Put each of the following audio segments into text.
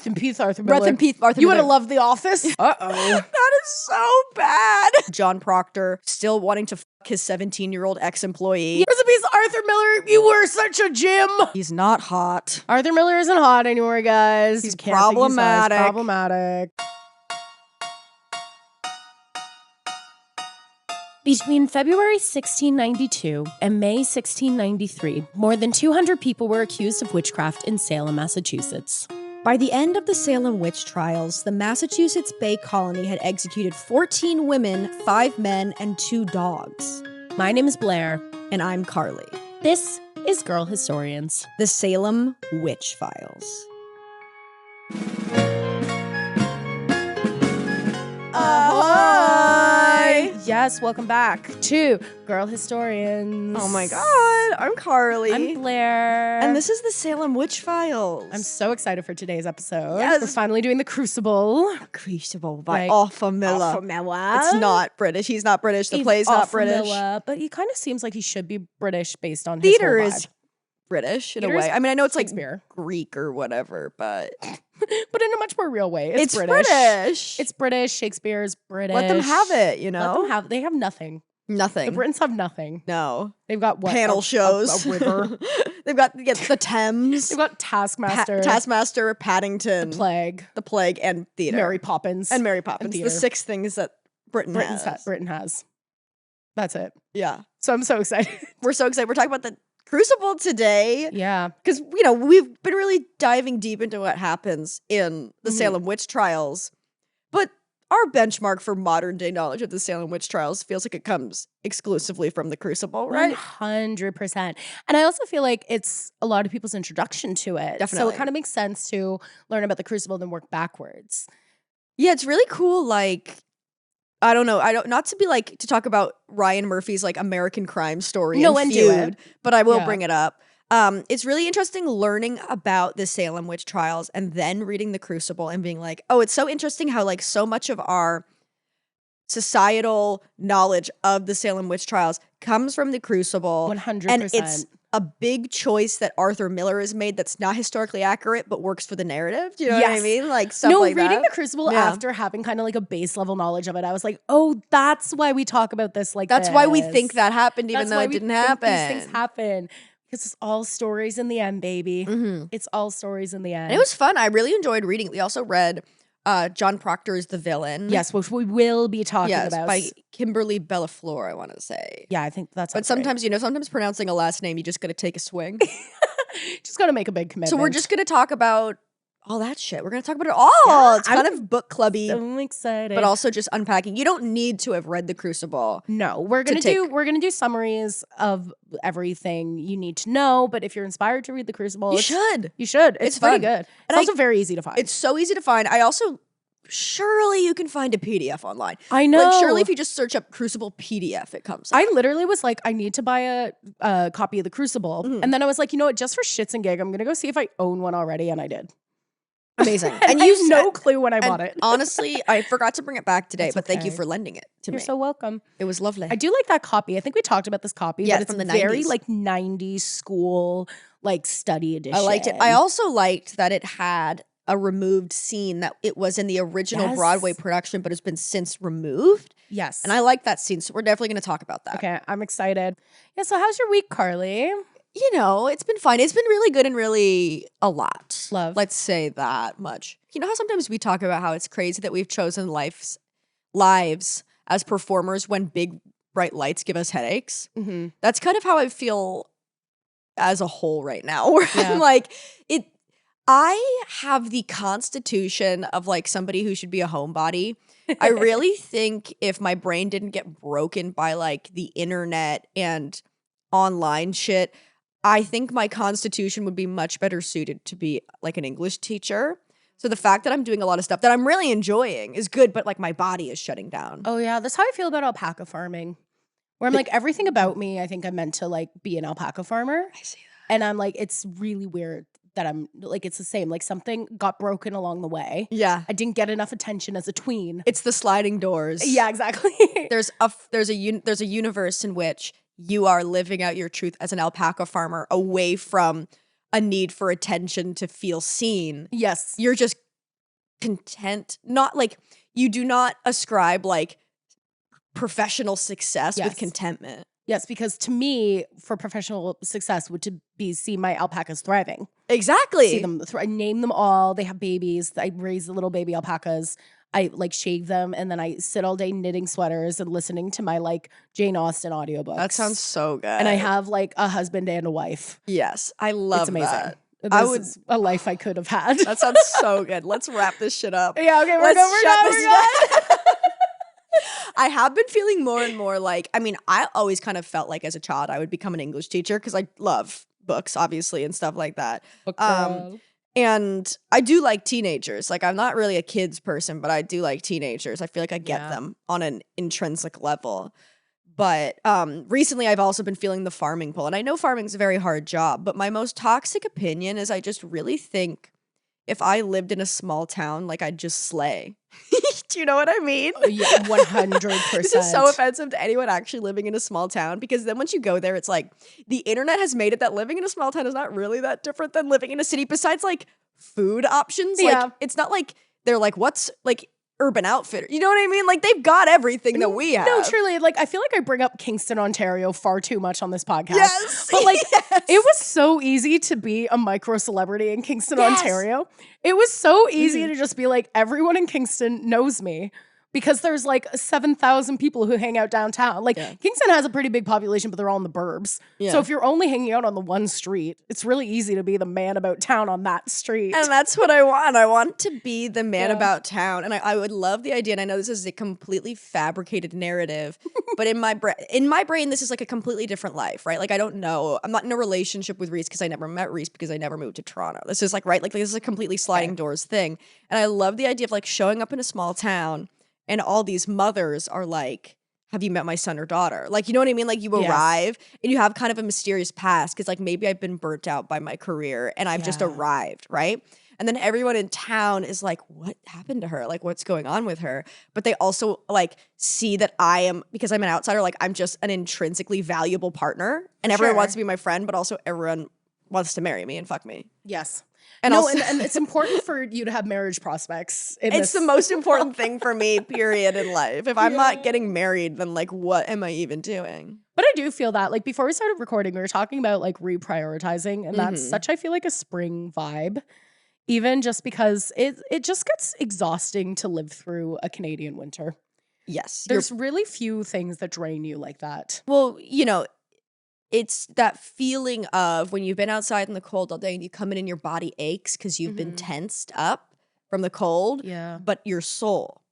Rest in peace, Arthur Miller. Rest in peace, Arthur You Miller. would have loved The Office. Uh-oh. That is so bad. John Proctor still wanting to fuck his 17-year-old ex-employee. Rest in peace, Arthur Miller. You were such a gem. He's not hot. Arthur Miller isn't hot anymore, guys. He's You can't think he's hot. problematic. He's problematic. Between February 1692 and May 1693, more than 200 people were accused of witchcraft in Salem, Massachusetts. By the end of the Salem witch trials, the Massachusetts Bay Colony had executed 14 women, 5 men, and 2 dogs. My name is Blair. And I'm Carley. This is Girl Historians. The Salem Witch Files. Ahoy! Yes, welcome back to Girl Historians. Oh my god, I'm Carley. I'm Blair. And this is the Salem Witch Files. I'm so excited for today's episode. Yes. We're finally doing the Crucible. Crucible by Like, Arthur Miller. Arthur Miller. It's not British. He's not British. The He's play's not Arthur British. Miller, but he kind of seems like he should be British based on his Theater whole is vibe. British in a Theater is way. I mean, I know it's like Shakespeare. Greek or whatever, but But in a much more real way. It's British. It's British. Shakespeare's British. Let them have it, you Let know? them have. They have nothing. Nothing. The Britons have nothing. No. They've got what? Panel A shows. A river. They've got the Thames. They've got Taskmaster. Taskmaster, Paddington. The Plague, and theater. Mary Poppins. And Mary Poppins. and The theater. 6 things that Britain has. That's it. Yeah. So I'm so excited. We're so excited. We're talking about the Crucible today. Yeah. Because, you know, we've been really diving deep into what happens in the Salem witch trials. But our benchmark for modern day knowledge of the Salem witch trials feels like it comes exclusively from the Crucible, right? 100%. And I also feel like it's a lot of people's introduction to it. So Definitely. it kind of makes sense to learn about the Crucible and then work backwards. Yeah, it's really cool. Like, I don't know. Not to be like to talk about Ryan Murphy's like American Crime Story. No, and and do Feud, it. but I will Yeah. bring it up. It's really interesting learning about the Salem witch trials and then reading the Crucible and being like, oh, it's so interesting how like so much of our societal knowledge of the Salem witch trials comes from the Crucible. 100%. And it's a big choice that Arthur Miller has made that's not historically accurate but works for the narrative. Do you know what I Yes. mean? Like stuff like that. reading the Crucible Yeah. after having kind of like a base level knowledge of it, I was like, oh, that's why we talk about this like That's this. why we think that happened even That's though why it we didn't think happen. These things happen. Because it's all stories in the end, baby. Mm-hmm. It's all stories in the end. And it was fun. I really enjoyed reading it. We also read John Proctor's The Villain. Yes, which we will be talking about. by Kimberly Bellafleur, I want to say. Yeah, I think that's But sometimes, you know, sometimes pronouncing a last name, you just got to take a swing. just got to make a big commitment. So we're just going to talk about all that shit. We're going to talk about it all. Yeah, It's kind of book clubby, so excited. but also just unpacking. You don't need to have read The Crucible. no, we're gonna do summaries of everything you need to know. But if you're inspired to read the Crucible, You should. You should. It's pretty fun. good. It's And also very easy to find. It's so easy to find. I also, surely you can find a PDF online. I know. Like, surely if you just search up Crucible PDF, it comes up. I literally was like, I need to buy a copy of the Crucible, and then I was like, you know what? Just for shits and gig, I'm gonna go see if I own one already, and I did. Amazing. And I have no clue when I and bought it. Honestly, I forgot to bring it back today, That's but thank you okay. for lending it to You're me. so welcome. It was lovely. I do like that copy. I think we talked about this copy, Yeah, but it's from the very 90s. like 90s school like study edition. I liked it. I also liked that it had a removed scene that it was in the original Yes. Broadway production, but has been since removed. yes. And I like that scene, so we're definitely going to talk about that. Okay, I'm excited. Yeah, so how's your week, Carly? You know, it's been fun. It's been really good and really a lot. Love. Let's say that much. You know how sometimes we talk about how it's crazy that we've chosen lives as performers when big bright lights give us headaches? Mm-hmm. That's kind of how I feel as a whole right now. Where Yeah. I'm like, I have the constitution of like somebody who should be a homebody. I really think if my brain didn't get broken by like the internet and online shit, I think my constitution would be much better suited to be like an English teacher. So the fact that I'm doing a lot of stuff that I'm really enjoying is good, but like my body is shutting down. Oh yeah, that's how I feel about alpaca farming. Where I'm like, everything about me, I think I'm meant to like be an alpaca farmer. I see that. And I'm like, it's really weird that I'm like, it's the same. Like something got broken along the way. Yeah. I didn't get enough attention as a tween. It's the sliding doors. Yeah, exactly. There's a universe in which you are living out your truth as an alpaca farmer away from a need for attention to feel seen. Yes. You're just content, not like you do not ascribe like professional success with contentment. Yes, because to me, for professional success would to be see my alpacas thriving. Exactly. See them I name them all. They have babies. I raise the little baby alpacas. I like shave them, and then I sit all day knitting sweaters and listening to my like Jane Austen audiobooks. That sounds so good. And I have like a husband and a wife. Yes, I love it's amazing. that. This is a life I could have had. That sounds so good. Let's wrap this shit up. Yeah, okay, we're done. I have been feeling more and more like, I mean, I always kind of felt like as a child I would become an English teacher because I love books, obviously, and stuff like that. And I do like teenagers. Like, I'm not really a kids person, but I do like teenagers. I feel like I get them on an intrinsic level. But recently I've also been feeling the farming pull. And I know farming's a very hard job, but my most toxic opinion is I just really think if I lived in a small town, like I'd just slay. Do you know what I mean? Yeah, 100%. This is so offensive to anyone actually living in a small town, because then once you go there, it's like the internet has made it that living in a small town is not really that different than living in a city, besides like food options. Yeah. Like it's not like they're like, what's like Urban Outfitter? You know what I mean? Like they've got everything that we have. No, truly. Like I feel like I bring up Kingston, Ontario far too much on this podcast. Yes. But like it was so easy to be a micro celebrity in Kingston, Ontario. It was so easy to just be like, everyone in Kingston knows me. Because there's like 7,000 people who hang out downtown. Like Kingston has a pretty big population, but they're all in the burbs. Yeah. So if you're only hanging out on the one street, it's really easy to be the man about town on that street. And that's what I want. I want to be the man about town. And I would love the idea. And I know this is a completely fabricated narrative, but in my brain, this is like a completely different life, right? Like I don't know. I'm not in a relationship with Reese because I never met Reese because I never moved to Toronto. This is like, right? Like this is a completely sliding doors thing. And I love the idea of like showing up in a small town and all these mothers are like, have you met my son or daughter? Like, you know what I mean? Like you arrive and you have kind of a mysterious past because like maybe I've been burnt out by my career and I've just arrived, right? And then everyone in town is like, what happened to her? Like, what's going on with her? But they also like see that I am, because I'm an outsider, like I'm just an intrinsically valuable partner and everyone wants to be my friend, but also everyone wants to marry me and fuck me. Yes. And and it's important for you to have marriage prospects. It's the most important thing for me, period, in life. If I'm not getting married, then like, what am I even doing? But I do feel that, like, before we started recording, we were talking about like reprioritizing, and that's such, I feel like, a spring vibe. Even just because it just gets exhausting to live through a Canadian winter. Yes. There's really few things that drain you like that. Well, you know, it's that feeling of when you've been outside in the cold all day and you come in and your body aches because you've been tensed up from the cold. Yeah. But your soul.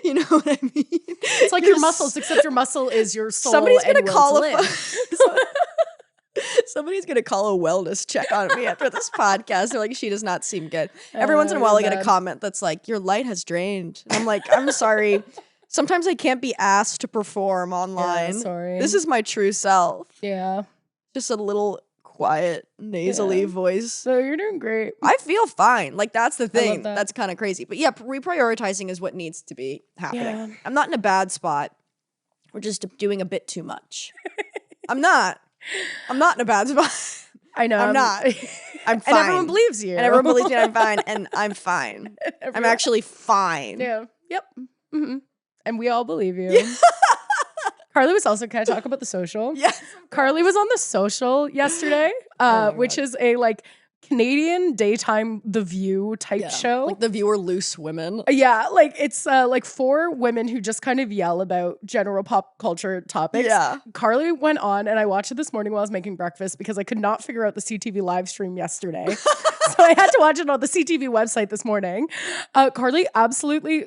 You know what I mean? It's like your muscles, except your muscle is your soul. Somebody's going to call somebody's going to call a wellness check on me after this podcast. They're like, she does not seem good. Every once in a while I get a comment that's like, your light has drained. And I'm like, I'm sorry. Sometimes I can't be asked to perform online. Yeah, sorry. This is my true self. Yeah. Just a little quiet, nasally voice. So you're doing great. I feel fine. Like, that's the thing. That's kind of crazy. But yeah, reprioritizing is what needs to be happening. Yeah. I'm not in a bad spot. We're just doing a bit too much. I'm not in a bad spot. I know. I'm not. I'm fine. And everyone believes you. And everyone believes me I'm fine. And I'm fine. I'm actually fine. Yeah. Yep. Mm-hmm. And we all believe you. Carley was also, can I talk about the social? Yes. Carley was on the social yesterday, which is a like Canadian daytime The View type show. Like The View or Loose Women. Yeah, like it's like 4 women who just kind of yell about general pop culture topics. Yeah. Carley went on and I watched it this morning while I was making breakfast because I could not figure out the CTV live stream yesterday. So I had to watch it on the CTV website this morning. Carley absolutely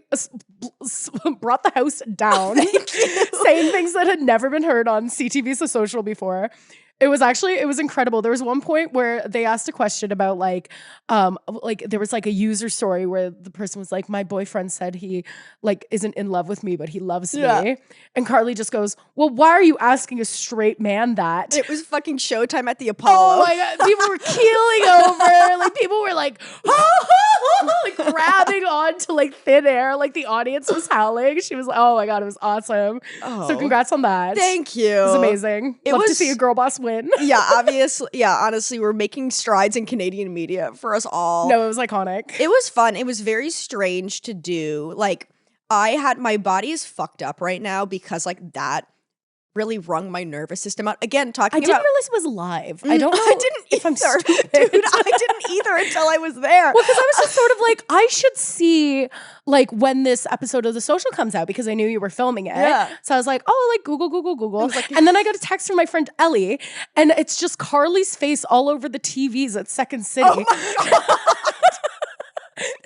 brought the house down, saying things that had never been heard on CTV's The Social before. It was incredible. There was one point where they asked a question about like there was like a user story where the person was like, my boyfriend said he like isn't in love with me, but he loves me. And Carley just goes, well, why are you asking a straight man that? It was fucking showtime at the Apollo. Oh my God. People were keeling over. Like people were like, oh, like grabbing on to like thin air, like the audience was howling. She was like, oh my God, it was awesome. So congrats on that. Thank you. It was amazing. Love to see a girl boss win. Yeah, obviously. Yeah, honestly, we're making strides in Canadian media for us all. No, it was iconic. It was fun. It was very strange to do. Like, my body is fucked up right now because like that really wrung my nervous system out. Again, I didn't realize it was live. I don't know I didn't if I'm either. stupid. Dude, I didn't either until I was there. Well, because I was just sort of like, I should see like when this episode of The Social comes out because I knew you were filming it. Yeah. So I was like, oh, like Google. And then I got a text from my friend Ellie, and it's just Carley's face all over the TVs at Second City. Oh my God.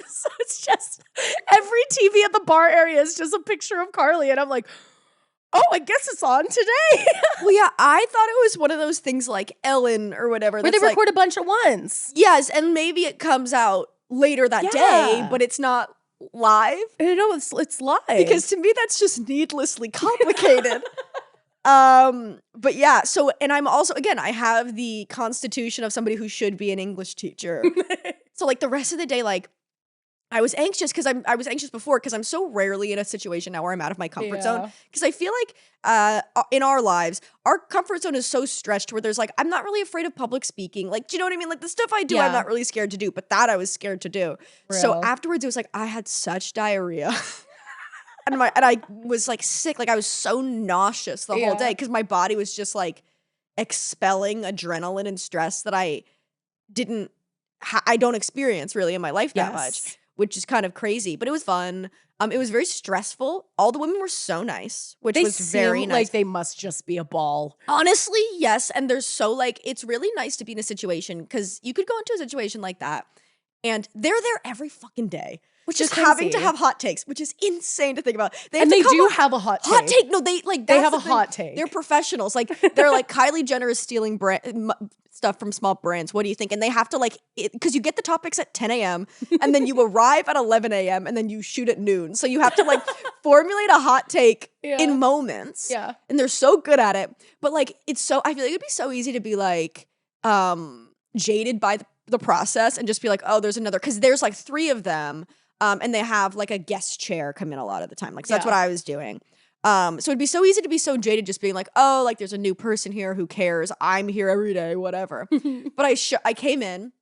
So it's just every TV at the bar area is just a picture of Carley, and I'm like, oh, I guess it's on today. Well, yeah, I thought it was one of those things like Ellen or whatever. Where they record a bunch at once. Yes, and maybe it comes out later that day, but it's not live. No, it's live. Because to me, that's just needlessly complicated. But yeah, so, and I'm also, again, I have the constitution of somebody who should be an English teacher. So like the rest of the day, like, I was anxious because I was anxious before because I'm so rarely in a situation now where I'm out of my comfort zone. Because I feel like in our lives, our comfort zone is so stretched where there's like, I'm not really afraid of public speaking. Like, do you know what I mean? Like the stuff I do, I'm not really scared to do, but that I was scared to do. Real. So afterwards, it was like, I had such diarrhea. and I was like sick. Like I was so nauseous the whole day because my body was just like expelling adrenaline and stress that I don't experience really in my life that much. Which is kind of crazy, but it was fun. It was very stressful. All the women were so nice, which was very nice. Like they must just be a ball. Honestly, yes. And they're so like, it's really nice to be in a situation because you could go into a situation like that and they're there every fucking day. Which is having to have hot takes, which is insane to think about. They do have a hot take. Hot take. No, they have a hot take. They're professionals. Like they're like Kylie Jenner is stealing stuff from small brands. What do you think? And they have to like, because you get the topics at 10 a.m. and then you arrive at 11 a.m. and then you shoot at noon. So you have to like formulate a hot take in moments. Yeah. And they're so good at it. But like, I feel like it'd be so easy to be like jaded by the process and just be like, oh, there's another, because there's like 3 of them. And they have like a guest chair come in a lot of the time. Like, so that's what I was doing. So it'd be so easy to be so jaded just being like, oh, like there's a new person here. Who cares? I'm here every day, whatever. But I came in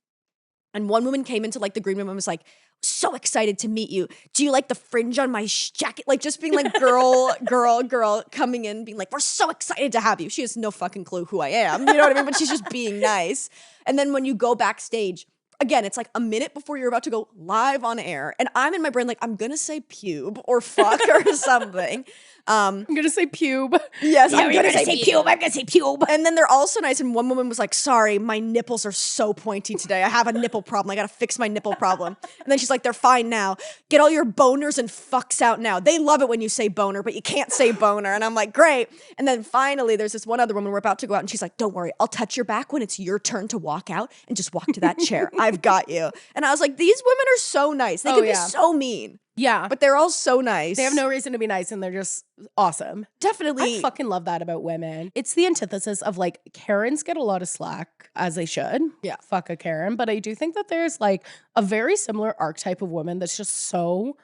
and one woman came into like the green room and was like, so excited to meet you. Do you like the fringe on my jacket? Like just being like girl coming in being like, we're so excited to have you. She has no fucking clue who I am. You know what I mean? But she's just being nice. And then when you go backstage, again, it's like a minute before you're about to go live on air. And I'm in my brain like, I'm going to say pube or fuck or something. I'm going to say pube. Yes, I'm going to say pube. I'm going to say pube. And then they're also nice. And one woman was like, sorry, my nipples are so pointy today. I have a nipple problem. I got to fix my nipple problem. And then she's like, they're fine now. Get all your boners and fucks out now. They love it when you say boner, but you can't say boner. And I'm like, great. And then finally, there's this one other woman, we're about to go out. And she's like, don't worry, I'll touch your back when it's your turn to walk out and just walk to that chair. I've got you. And I was like, these women are so nice. They could be so mean. Yeah. But they're all so nice. They have no reason to be nice and they're just awesome. Definitely. I fucking love that about women. It's the antithesis of like Karens get a lot of slack as they should. Yeah. Fuck a Karen. But I do think that there's like a very similar archetype of woman that's just so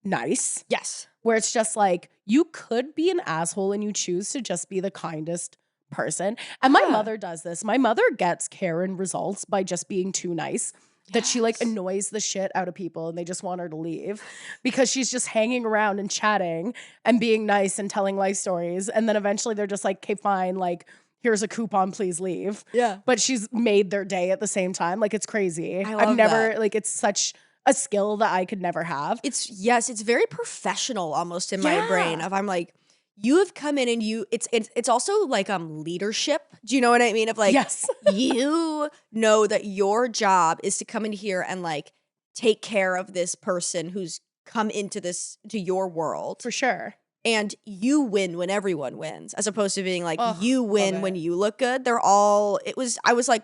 nice. Yes. Where it's just like you could be an asshole and you choose to just be the kindest person. And my mother does this. My mother gets Karen results by just being too nice. That she like annoys the shit out of people and they just want her to leave because she's just hanging around and chatting and being nice and telling life stories. And then eventually they're just like, okay, fine. Like, here's a coupon, please leave. Yeah. But she's made their day at the same time. Like, it's crazy. I've never, like, it's such a skill that I could never have. It's very professional almost in my brain of I'm like, you have come in and it's also like leadership. Do you know what I mean? Of like, yes. You know that your job is to come in here and like take care of this person who's come into your world. For sure. And you win when everyone wins, as opposed to being like, you win when you look good. I was like,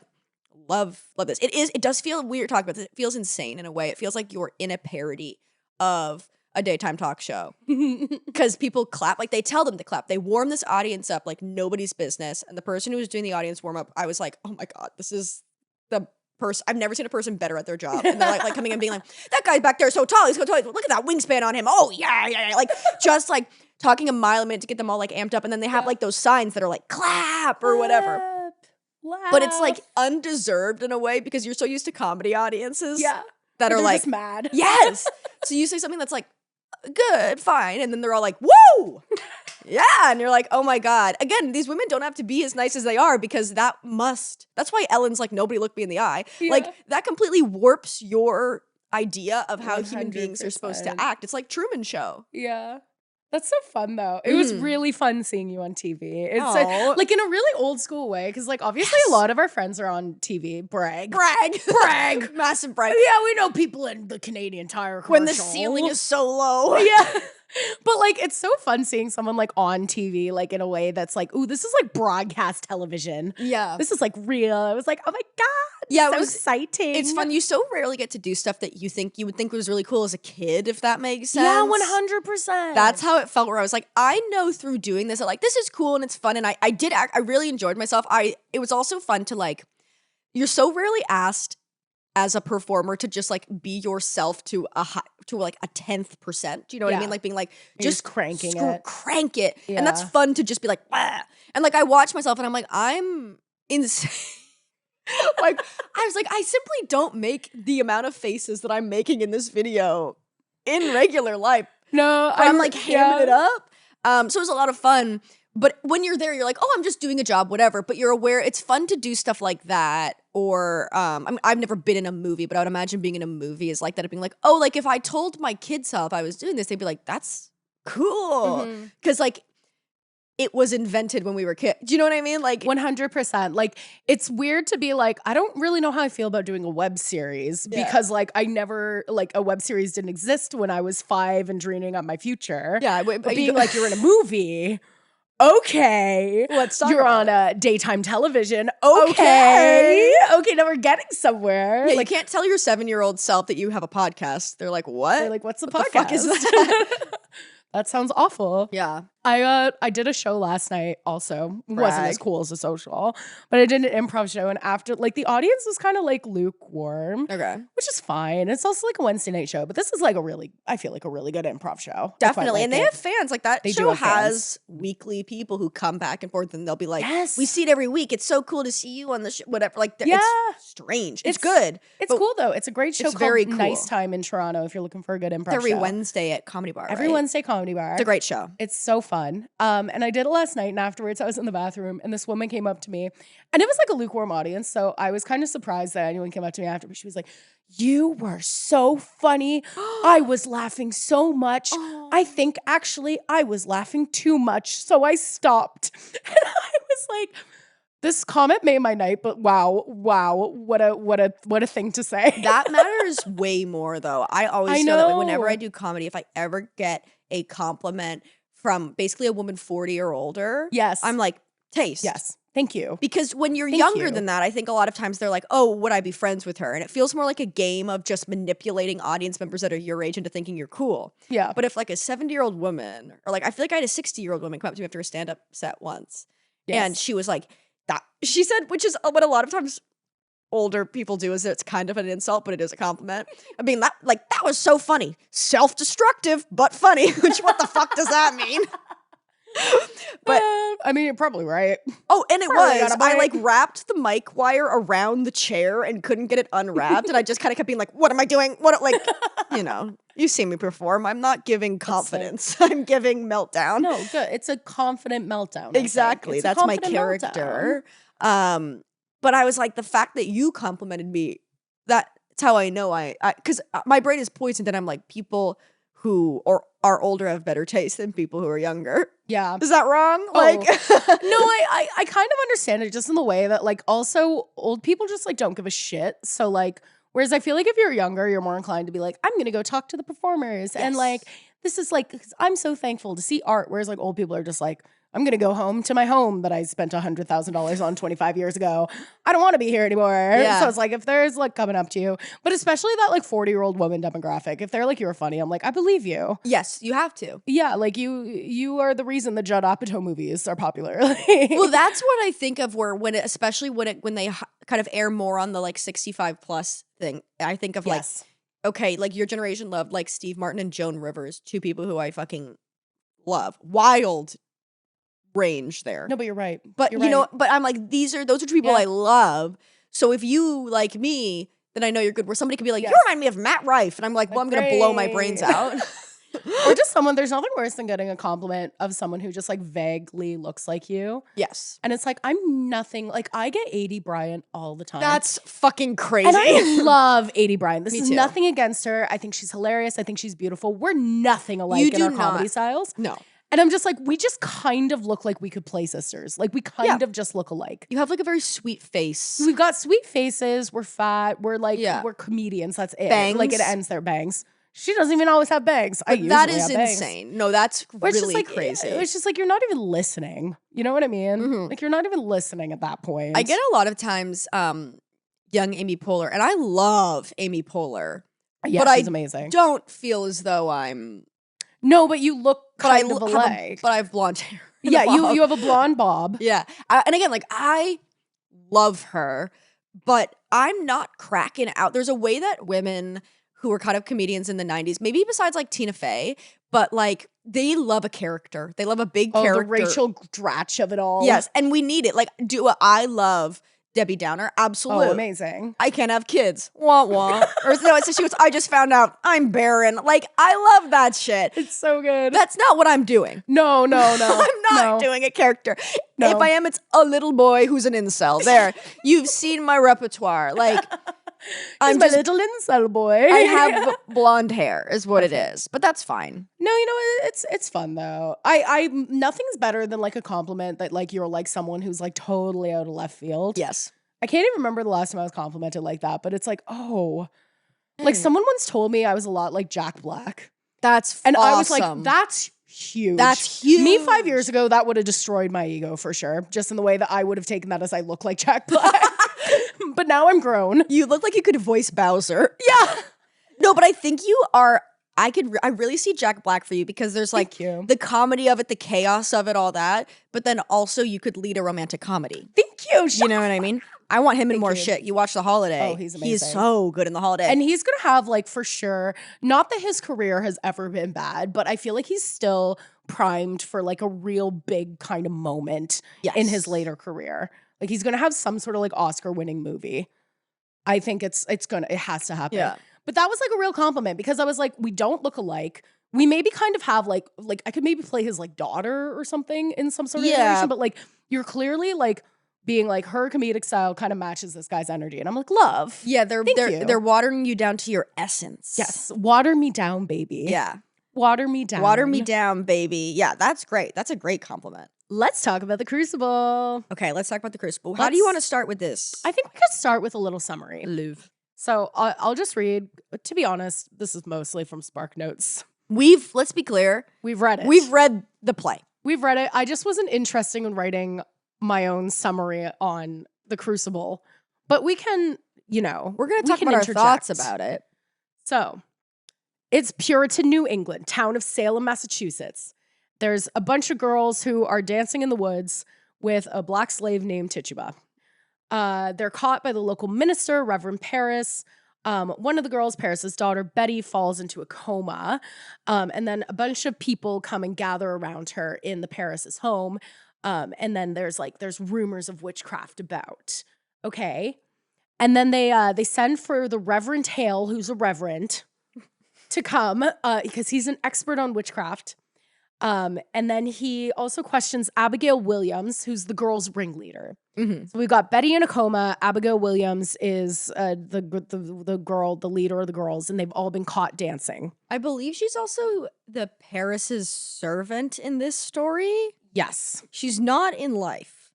love this. It does feel weird talking about this. It feels insane in a way. It feels like you're in a parody of a daytime talk show because people clap, like they tell them to clap. They warm this audience up like nobody's business. And the person who was doing the audience warm up, I was like, oh my God, this is the person. I've never seen a person better at their job. And they're like coming and being like, that guy's back there so tall. He's so tall. Look at that wingspan on him. Oh, yeah. Like, just like talking a mile a minute to get them all like amped up. And then they have like those signs that are like clap or whatever. Laugh. But it's like undeserved in a way because you're so used to comedy audiences that are like just mad. Yes. So you say something that's like, good, fine. And then they're all like, woo! Yeah. And you're like, oh my God. Again, these women don't have to be as nice as they are because that's why Ellen's like, nobody look me in the eye. Yeah. Like, that completely warps your idea of how human beings are supposed to 100%. act. It's like Truman Show. Yeah. That's so fun though. It was really fun seeing you on TV. It's Aw. like in a really old school way because like obviously a lot of our friends are on TV. Brag. Massive brag. Yeah, we know people in the Canadian Tire commercial. When the ceiling is so low. Yeah. But like it's so fun seeing someone like on TV like in a way that's like, ooh, this is like broadcast television. Yeah. This is like real. I was like, oh my God. Yeah, so it was exciting. It's fun. You so rarely get to do stuff that you would think was really cool as a kid, if that makes sense. Yeah, 100%. That's how it felt where I was like, I know through doing this that like this is cool and it's fun. And I really enjoyed myself. It was also fun to like, you're so rarely asked as a performer to just like be yourself to like a 10th%. Do you know what I mean? Like being like, just cranking it. Crank it. Yeah. And that's fun to just be like, bah. And like I watch myself and I'm like, I'm insane. Like I was like, I simply don't make the amount of faces that I'm making in this video in regular life. No, I'm like hamming it up. So it was a lot of fun. But when you're there, you're like, oh, I'm just doing a job, whatever. But you're aware it's fun to do stuff like that. Or I mean, I've never been in a movie, but I would imagine being in a movie is like that. Of being like, oh, like if I told my kids how if I was doing this, they'd be like, that's cool. Because like it was invented when we were kids. Do you know what I mean? Like 100%. Like it's weird to be like, I don't really know how I feel about doing a web series because like I never like a web series didn't exist when I was 5 and dreaming up my future. Yeah, but being like you're in a movie. Okay. Let's talk You're about on a daytime television. Okay. Okay, now we're getting somewhere. Yeah, like you can't tell your 7-year-old self that you have a podcast. They're like, what? they're like, what's the What podcast? the fuck is that? That sounds awful. Yeah. I did a show last night also. It wasn't as cool as a social, but I did an improv show and after like the audience was kind of like lukewarm. Okay. Which is fine. It's also like a Wednesday night show, but this is like I feel like a really good improv show. Definitely. And they have fans. Like that They do show have fans. has weekly people who come back and forth and they'll be like, Yes. we see it every week. It's so cool to see you on the show. Whatever. Like Yeah. it's strange. It's good. It's but cool though. It's a great show it's called very cool. Nice Time in Toronto if you're looking for a good improv Every show. Wednesday at Comedy Bar. Every right? Wednesday comedy bar. It's a great show. It's so fun. And I did it last night and afterwards I was in the bathroom and this woman came up to me and it was like a lukewarm audience. So I was kind of surprised that anyone came up to me after, but she was like, you were so funny. I was laughing so much. I think actually I was laughing too much. So I stopped. And I was like, this comment made my night, but wow, what a thing to say. That matters way more though. I always feel that way whenever I do comedy. If I ever get a compliment from basically a woman 40 or older, Yes. I'm like, taste. Yes. Thank you. Because when you're Thank younger you. than that, I think a lot of times they're like, oh, would I be friends with her? And it feels more like a game of just manipulating audience members that are your age into thinking you're cool. Yeah. But if like a 70-year-old woman, or like I feel like I had a 60-year-old woman come up to me after a stand-up set once. Yes. And she was like, that she said, which is what a lot of times older people do, is it's kind of an insult, but it is a compliment. I mean, that was so funny. Self-destructive, but funny. Which what the fuck does that mean? But I mean, you're probably right. oh, and it Probably was. got a I break. like wrapped the mic wire around the chair and couldn't get it unwrapped. And I just kind of kept being like, what am I doing? What, like, you know, you've seen me perform. I'm not giving confidence. I'm giving meltdown. No, good. It's a confident meltdown. I think. Exactly. It's a That's my confident character. meltdown. But I was like, the fact that you complimented me, that's how I know because my brain is poisoned and I'm like, people who are older have better taste than people who are younger. Yeah. Is that wrong? Oh. Like, No, I kind of understand it just in the way that like also old people just like don't give a shit. So like, whereas I feel like if you're younger, you're more inclined to be like, I'm gonna go talk to the performers and like this is like I'm so thankful to see art. Whereas like old people are just like, I'm going to go home to my home that I spent $100,000 on 25 years ago. I don't want to be here anymore. Yeah. So it's like, if there's like coming up to you, but especially that like 40-year-old woman demographic, if they're like, you're funny, I'm like, I believe you. Yes, you have to. Yeah, like you are the reason the Judd Apatow movies are popular. Well, that's what I think of especially when they kind of air more on the like 65 plus thing. I think of like, okay, like your generation loved like Steve Martin and Joan Rivers, two people who I fucking love. Wild range there. No, but you're right. But you're know, right. but I'm like, those are two people I love. So if you like me, then I know you're good. Where somebody could be like, you remind me of Matt Rife. And I'm like, well, I'm going to blow my brains out. Or just there's nothing worse than getting a compliment of someone who just like vaguely looks like you. Yes. And it's like, I'm nothing, like I get A.D. Bryant all the time. That's fucking crazy. And I love A.D. Bryant. This Me is too. nothing against her. I think she's hilarious. I think she's beautiful. We're nothing alike in our comedy styles. No. And I'm just like, we just kind of look like we could play sisters. Like we kind of just look alike. You have like a very sweet face. We've got sweet faces. We're fat. We're like, we're comedians. That's it. Bangs. Like it ends their bangs. She doesn't even always have bangs. But that is insane. No, that's really like, crazy. It's just like, you're not even listening. You know what I mean? Mm-hmm. Like you're not even listening at that point. I get a lot of times young Amy Poehler, and I love Amy Poehler. Yeah, but she's amazing. Don't feel as though I'm... No, but you look kind of alike. But I have blonde hair. Yeah, you have a blonde bob. Yeah. And again, like I love her, but I'm not cracking out. There's a way that women who were kind of comedians in the 90s, maybe besides like Tina Fey, but like they love a character. They love a big character. The Rachel Dratch of it all. Yes, and we need it. Like, I love Debbie Downer. Absolutely. Oh, amazing. I can't have kids. Wah, wah. Or no, so she goes, I just found out I'm barren. Like, I love that shit. It's so good. That's not what I'm doing. No. I'm not doing a character. No. If I am, it's a little boy who's an incel. There. You've seen my repertoire. Like, I'm just a little incel boy. I have blonde hair is what it is. But that's fine. No, you know, it's fun though. I nothing's better than like a compliment that like you're like someone who's like totally out of left field. Yes. I can't even remember the last time I was complimented like that, but it's like, oh. Like someone once told me I was a lot like Jack Black. That's and awesome. I was like, that's huge. That's huge. Me 5 years ago, that would have destroyed my ego for sure. Just in the way that I would have taken that as I look like Jack Black. But now I'm grown. You look like you could voice Bowser. Yeah. No, but I think you are. I really see Jack Black for you because there's like the comedy of it, the chaos of it, all that. But then also you could lead a romantic comedy. Thank you. You know what I mean? I want him in more shit. You watch The Holiday. Oh, he's amazing. He's so good in The Holiday. And he's going to have like for sure, not that his career has ever been bad, but I feel like he's still primed for like a real big kind of moment in his later career. Like he's going to have some sort of like Oscar winning movie. I think it has to happen. Yeah. But that was like a real compliment because I was like, we don't look alike. We maybe kind of have like I could maybe play his like daughter or something in some sort of iteration, but like you're clearly like being like her comedic style kind of matches this guy's energy. And I'm like, love. Yeah, they're watering you down to your essence. Yes. Water me down, baby. Yeah. Water me down. Water me down, baby. Yeah, that's great. That's a great compliment. Let's talk about the Crucible. Okay, let's talk about the Crucible. How do you want to start with this? I think we could start with a little summary. So I'll just read. To be honest, this is mostly from Spark Notes. Let's be clear. We've read it. We've read the play. We've read it. I just wasn't interested in writing my own summary on the Crucible. But we can, we're going to talk about our thoughts about it. So it's Puritan New England, town of Salem, Massachusetts. There's a bunch of girls who are dancing in the woods with a black slave named Tituba. They're caught by the local minister, Reverend Paris. One of the girls, Paris's daughter, Betty, falls into a coma. And then a bunch of people come and gather around her in the Paris's home. And then there's rumors of witchcraft about. Okay. And then they send for the Reverend Hale, who's a reverend, to come because he's an expert on witchcraft. And then he also questions Abigail Williams, who's the girls' ringleader. Mm-hmm. So we've got Betty in a coma. Abigail Williams is the girl, the leader of the girls, and they've all been caught dancing. I believe she's also the Paris's servant in this story. Yes, she's not in life.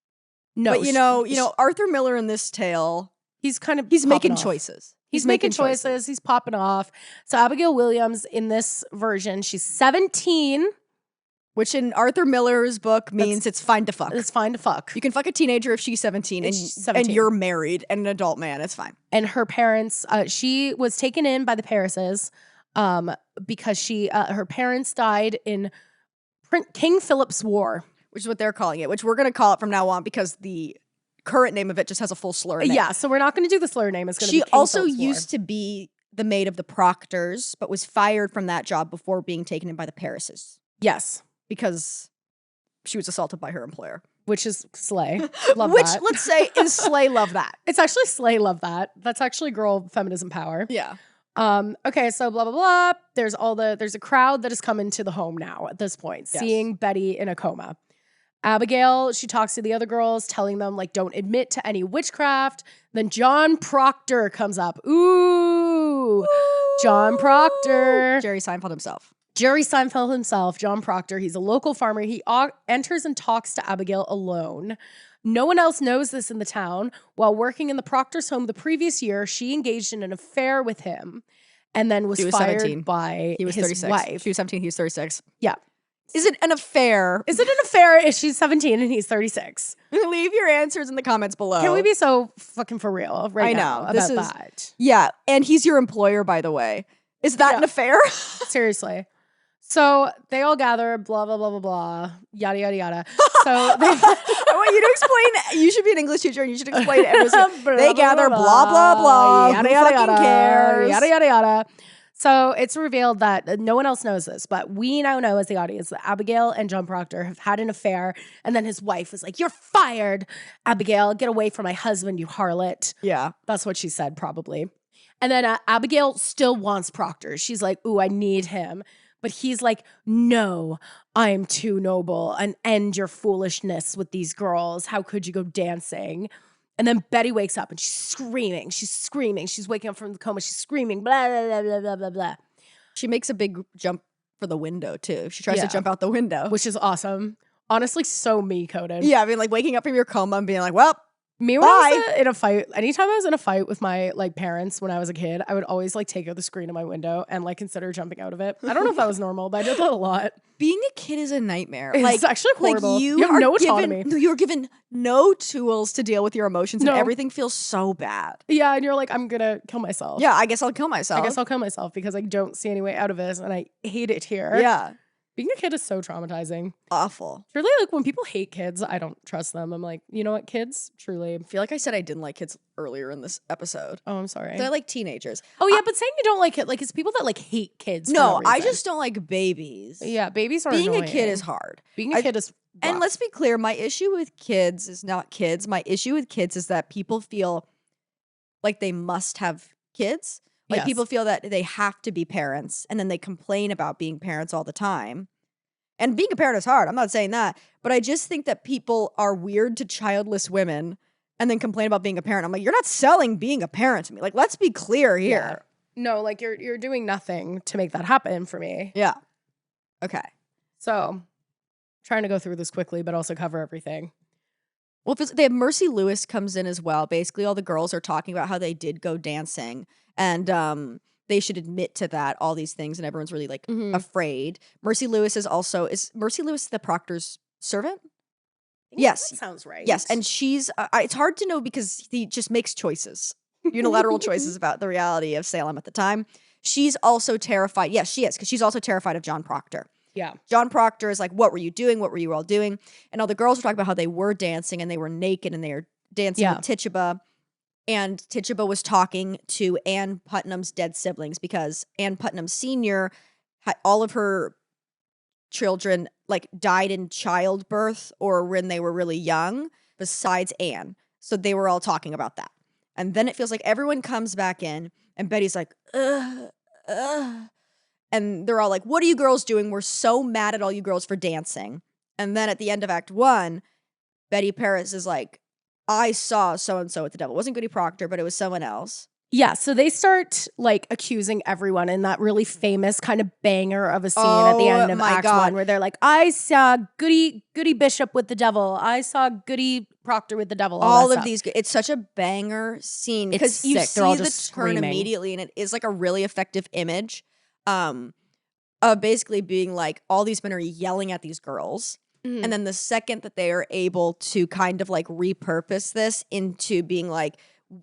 No, but you know, Arthur Miller in this tale, he's making choices. He's making choices. He's popping off. So Abigail Williams in this version, she's 17. Which in Arthur Miller's book means it's fine to fuck. It's fine to fuck. You can fuck a teenager if she's 17 and you're married and an adult man. It's fine. And her parents, she was taken in by the Parises because her parents died in King Philip's War. Which is what they're calling it, which we're going to call it from now on because the current name of it just has a full slur name. Yeah, so we're not going to do the slur name. It's going to be King also Philip's War. used to be the maid of the proctors, but was fired from that job before being taken in by the Parises. Yes. Because she was assaulted by her employer. Which is slay. Love Which, that. let's say, is slay love that. It's actually slay love that. That's actually girl feminism power. Yeah. Okay, so blah, blah, blah. There's a crowd that has come into the home now at this point, seeing Betty in a coma. Abigail, she talks to the other girls, telling them, like, don't admit to any witchcraft. Then John Proctor comes up. Ooh. John Proctor. Jerry Seinfeld himself. John Proctor. He's a local farmer. He enters and talks to Abigail alone. No one else knows this in the town. While working in the Proctor's home the previous year, she engaged in an affair with him and then was fired 17. by He was his 36. wife. She was 17, he was 36. Yeah. Is it an affair? Is it an affair if she's 17 and he's 36? Leave your answers in the comments below. Can we be so fucking for real right now I know. about that? Yeah, and he's your employer, by the way. Is that an affair? Seriously. So they all gather, blah, blah, blah, blah, blah, yada, yada, yada. So they... I want you to explain. You should be an English teacher and you should explain everything. They gather, blah, blah, blah. Yada, Who yada, fucking yada. cares? Yada, yada, yada. So it's revealed that no one else knows this, but we now know as the audience that Abigail and John Proctor have had an affair. And then his wife was like, you're fired, Abigail. Get away from my husband, you harlot. Yeah. That's what she said, probably. And then Abigail still wants Proctor. She's like, ooh, I need him. But he's like, no, I'm too noble and end your foolishness with these girls. How could you go dancing? And then Betty wakes up and she's screaming. She's waking up from the coma. She's screaming, blah, blah, blah, blah, blah, blah, blah. She makes a big jump for the window, too. She tries to jump out the window. Which is awesome. Honestly, so me-coded. Yeah, I mean, like waking up from your coma and being like, well, me when I was in a fight, anytime I was in a fight with my like parents when I was a kid, I would always like take out the screen of my window and like consider jumping out of it. I don't know if that was normal, but I did that a lot. Being a kid is a nightmare. It's actually horrible. Like you have no autonomy. You're given no tools to deal with your emotions and everything feels so bad. Yeah, and you're like, I'm gonna kill myself. Yeah, I guess I'll kill myself. Because I don't see any way out of this and I hate it here. Yeah. Being a kid is so traumatizing. Awful. Truly, like when people hate kids, I don't trust them. I'm like, you know what, kids? Truly. I feel like I said I didn't like kids earlier in this episode. Oh, I'm sorry. I like teenagers. Oh, yeah, but saying you don't like it, like it's people that like hate kids. No, I just don't like babies. Yeah, babies are Being annoying. a kid is hard. Being a kid is rough. And let's be clear, my issue with kids is not kids. My issue with kids is that people feel like they must have kids. Like people feel that they have to be parents and then they complain about being parents all the time. And being a parent is hard. I'm not saying that. But I just think that people are weird to childless women and then complain about being a parent. I'm like, you're not selling being a parent to me. Like, let's be clear here. Yeah. No, like you're doing nothing to make that happen for me. Yeah. Okay. So, trying to go through this quickly, but also cover everything. Well, they have Mercy Lewis comes in as well. Basically, all the girls are talking about how they did go dancing. And they should admit to that, all these things, and everyone's really like afraid. Mercy Lewis is Mercy Lewis the proctor's servant? Yes. That sounds right. Yes, and she's, it's hard to know because he just makes choices, unilateral choices about the reality of Salem at the time. She's also terrified. Yes, she is, because she's also terrified of John Proctor. Yeah. John Proctor is like, what were you doing? What were you all doing? And all the girls were talking about how they were dancing and they were naked and they were dancing with Tituba. And Tituba was talking to Ann Putnam's dead siblings because Ann Putnam Sr. had all of her children like died in childbirth or when they were really young, besides Anne. So they were all talking about that. And then it feels like everyone comes back in and Betty's like, ugh. And they're all like, what are you girls doing? We're so mad at all you girls for dancing. And then at the end of Act 1, Betty Paris is like, I saw so-and-so with the devil. It wasn't Goody Proctor, but it was someone else. Yeah, so they start like accusing everyone in that really famous kind of banger of a scene at the end of Act 1 where they're like, I saw Goody Bishop with the devil. I saw Goody Proctor with the devil. All of these. It's such a banger scene because you see the turn immediately and it is like a really effective image. of basically being like, all these men are yelling at these girls. Mhm. And then the second that they are able to kind of like repurpose this into being like,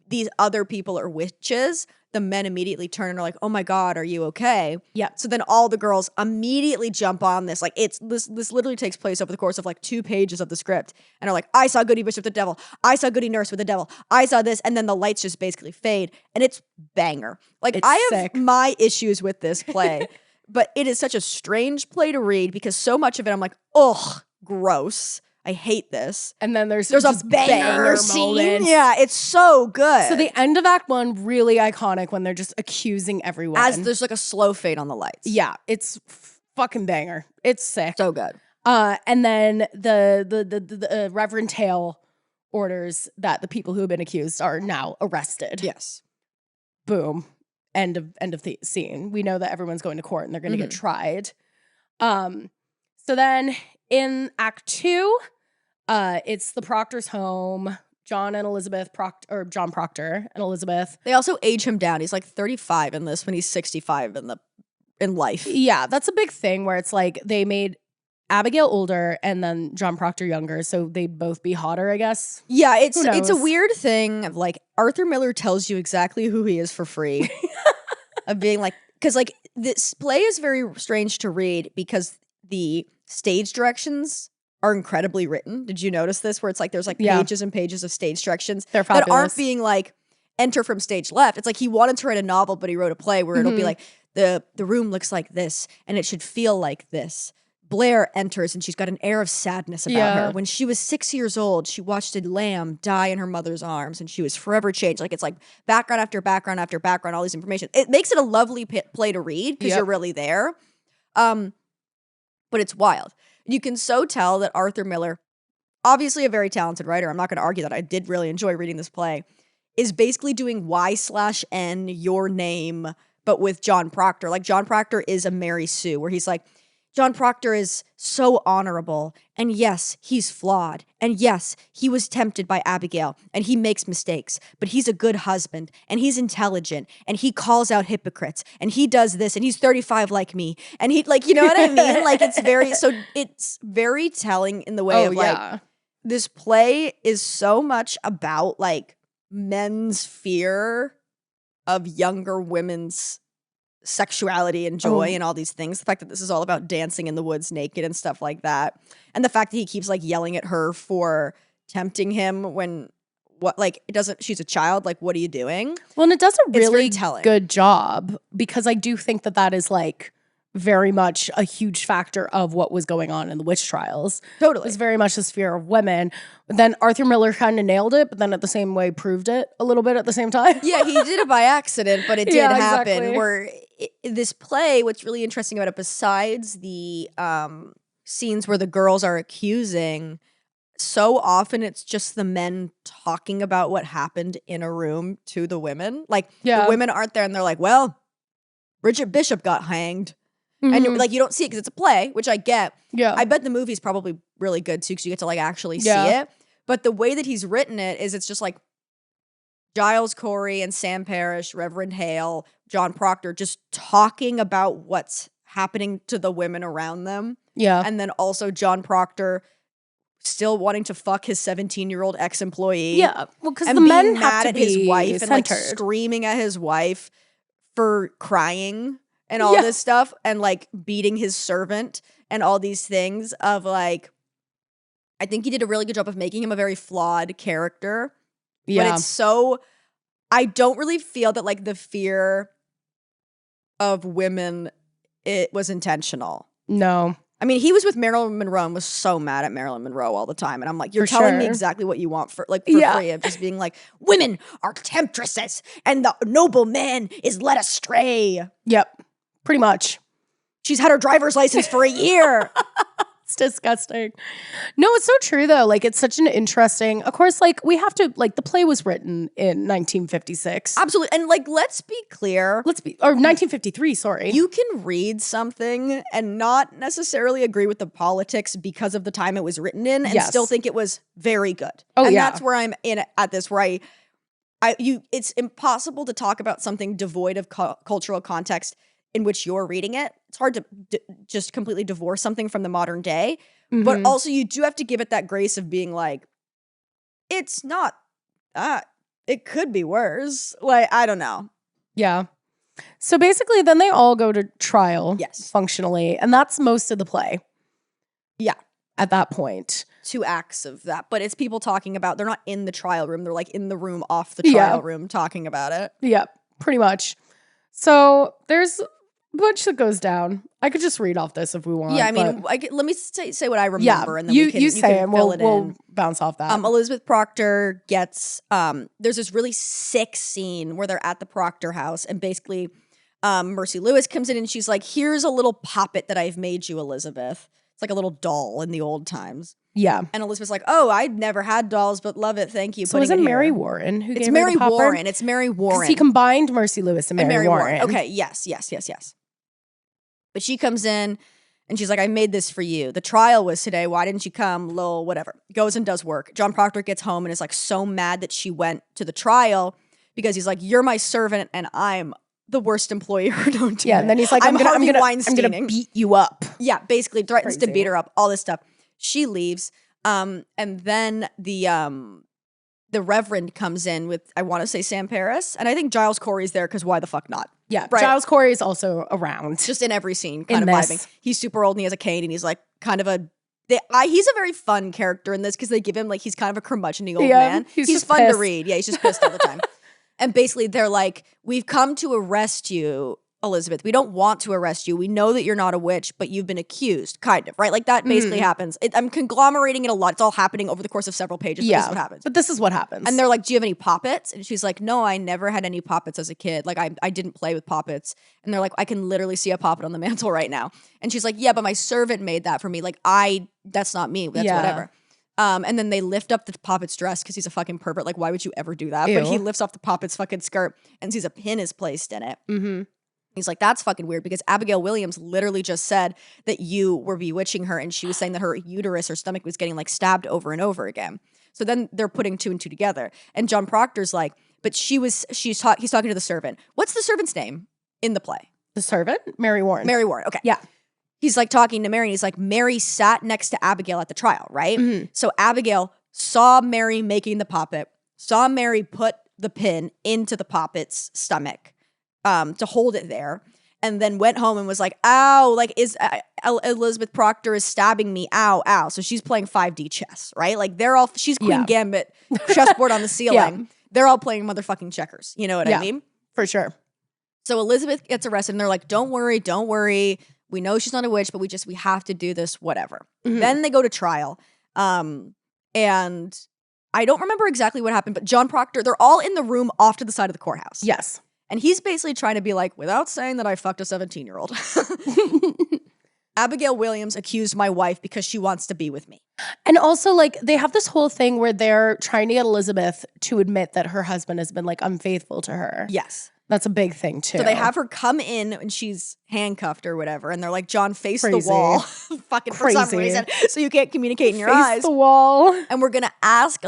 these other people are witches, the men immediately turn and are like, oh my God, are you okay? Yeah. So then all the girls immediately jump on this. Like this literally takes place over the course of like 2 pages of the script and are like, I saw Goody Bishop with the devil. I saw Goody Nurse with the devil. I saw this. And then the lights just basically fade and it's banger. Like It's I have sick. my issues with this play, but it is such a strange play to read because so much of it I'm like, ugh, gross. I hate this. And then there's a just banger scene. moments. Yeah, it's so good. So the end of Act 1, really iconic when they're just accusing everyone. As there's like a slow fade on the lights. Yeah, it's fucking banger. It's sick. So good. And then the Reverend Hale orders that the people who have been accused are now arrested. Yes. Boom. End of the scene. We know that everyone's going to court and they're going to get tried. So then in Act 2, it's the Proctor's home. John Proctor and Elizabeth. They also age him down. He's like 35 in this when he's 65 in life. Yeah, that's a big thing where it's like they made Abigail older and then John Proctor younger, so they'd both be hotter, I guess. Yeah, it's a knows? weird thing of like Arthur Miller tells you exactly who he is for free. Of being like, because like this play is very strange to read because the stage directions are incredibly written. Did you notice this? Where it's like there's like pages and pages of stage directions They're that aren't fabulous. being like enter from stage left. It's like he wanted to write a novel, but he wrote a play where it'll be like the room looks like this and it should feel like this. Blair enters and she's got an air of sadness about her. When she was 6 years old, she watched a lamb die in her mother's arms and she was forever changed. Like it's like background after background after background, all these information. It makes it a lovely play to read because you're really there. But it's wild. You can so tell that Arthur Miller, obviously a very talented writer, I'm not going to argue that, I did really enjoy reading this play, is basically doing Y/N your name, but with John Proctor. Like John Proctor is a Mary Sue, where he's like, John Proctor is so honorable, and yes, he's flawed, and yes, he was tempted by Abigail, and he makes mistakes, but he's a good husband, and he's intelligent, and he calls out hypocrites, and he does this, and he's 35 like me, and he, like, you know what I mean? Like, it's very telling in the way of, like, this play is so much about, like, men's fear of younger women's sexuality and joy and all these things. The fact that this is all about dancing in the woods naked and stuff like that. And the fact that he keeps like yelling at her for tempting him when she's a child. Like, what are you doing? Well, and it does a really very telling. good job because I do think that is like very much a huge factor of what was going on in the witch trials. Totally. It was very much this fear of women. But then Arthur Miller kind of nailed it, but then at the same way proved it a little bit at the same time. Yeah, he did it by accident, but it did happen. Exactly. Where this play, what's really interesting about it, besides the scenes where the girls are accusing, so often it's just the men talking about what happened in a room to the women. Like, the women aren't there and they're like, well, Bridget Bishop got hanged. And you're, like, you don't see it because it's a play, which I get. Yeah. I bet the movie's probably really good too because you get to like actually see it. But the way that he's written it is it's just like Giles Corey and Sam Parrish, Reverend Hale, John Proctor just talking about what's happening to the women around them. Yeah. And then also John Proctor still wanting to fuck his 17-year-old ex-employee. Yeah. Well, because the being men mad have to at be his wife and like centered. screaming at his wife for crying and all this stuff and like beating his servant and all these things of like, I think he did a really good job of making him a very flawed character. Yeah. But it's so, I don't really feel that like the fear of women, it was intentional. No. I mean, he was with Marilyn Monroe and was so mad at Marilyn Monroe all the time. And I'm like, you're For telling me sure. exactly what you want for free of just being like, women are temptresses and the noble man is led astray. Yep. Pretty much. She's had her driver's license for a year. It's disgusting. No, it's so true though. Like, it's such an interesting, of course, like we have to, like the play was written in 1956. Absolutely. And like, let's be clear. Or 1953, sorry. You can read something and not necessarily agree with the politics because of the time it was written in and still think it was very good. Oh, and yeah. that's where I'm in at this, where it's impossible to talk about something devoid of cultural context in which you're reading it. It's hard to just completely divorce something from the modern day. But also you do have to give it that grace of being like, it's not, it could be worse. Like, I don't know. Yeah. So basically then they all go to trial. Yes. Functionally. And that's most of the play. Yeah. At that point. 2 acts of that. But it's people talking about, they're not in the trial room. They're like in the room off the trial room talking about it. Yeah, pretty much. So there's a bunch that goes down. I could just read off this if we want. Yeah, I mean, let me say what I remember, and then you can say it. fill it in. We'll bounce off that. Elizabeth Proctor gets there's this really sick scene where they're at the Proctor house, and basically Mercy Lewis comes in and she's like, "Here's a little poppet that I've made you, Elizabeth." It's like a little doll in the old times. Yeah. And Elizabeth's like, "Oh, I'd never had dolls, but love it. Thank you." So is it Mary Warren who gave her Mary the popper? Warren. It's Mary Warren. He combined Mercy Lewis and Mary Warren. Okay, yes. But she comes in and she's like, "I made this for you. The trial was today. Why didn't you come?" Lil, whatever. Goes and does work. John Proctor gets home and is like so mad that she went to the trial because he's like, "You're my servant and I'm the worst employer known to me." Yeah, and then he's like, I'm gonna beat you up. Yeah, basically threatens to beat her up, all this stuff. She leaves. And then the Reverend comes in with, I want to say Sam Paris. And I think Giles Corey's there because why the fuck not? Yeah, right? Giles Corey is also around. Just in every scene, kind of vibing. He's super old and he has a cane and he's like kind of he's a very fun character in this because they give him like, he's kind of a curmudgeon-y old man. He's fun to read. Yeah, he's just pissed all the time. And basically they're like, "We've come to arrest you, Elizabeth. We don't want to arrest you. We know that you're not a witch, but you've been accused," kind of, right? Like that basically happens. I'm conglomerating it a lot. It's all happening over the course of several pages, but this is what happens. But this is what happens. And they're like, "Do you have any poppets?" And she's like, "No, I never had any poppets as a kid. Like I didn't play with poppets." And they're like, "I can literally see a poppet on the mantle right now." And she's like, "Yeah, but my servant made that for me. Like that's not me. That's whatever." And then they lift up the poppet's dress because he's a fucking pervert. Like, why would you ever do that? Ew. But he lifts off the poppet's fucking skirt and sees a pin is placed in it. He's like, "That's fucking weird because Abigail Williams literally just said that you were bewitching her and she was saying that her uterus, her stomach was getting like stabbed over and over again." So then they're putting 2 and 2 together. And John Proctor's like, "But he's talking to the servant. What's the servant's name in the play?" The servant? Mary Warren. Mary Warren. Okay. Yeah. He's like talking to Mary and he's like, "Mary sat next to Abigail at the trial, right?" So Abigail saw Mary making the poppet, saw Mary put the pin into the poppet's stomach to hold it there, and then went home and was like, "Ow, like Elizabeth Proctor is stabbing me, ow, ow." So she's playing 5D chess, right? Like she's Queen Gambit, chessboard on the ceiling. They're all playing motherfucking checkers. You know what I mean? For sure. So Elizabeth gets arrested and they're like, don't worry. We know she's not a witch, but we have to do this, whatever. Then they go to trial. And I don't remember exactly what happened, but John Proctor, they're all in the room off to the side of the courthouse. Yes. And he's basically trying to be like, without saying that I fucked a 17-year-old. Abigail Williams accused my wife because she wants to be with me. And also, like, they have this whole thing where they're trying to get Elizabeth to admit that her husband has been, like, unfaithful to her. Yes. That's a big thing, too. So they have her come in and she's handcuffed or whatever. And they're like, "John, face the wall." Fucking for some reason. So you can't communicate in your eyes. Face the wall. And we're going to ask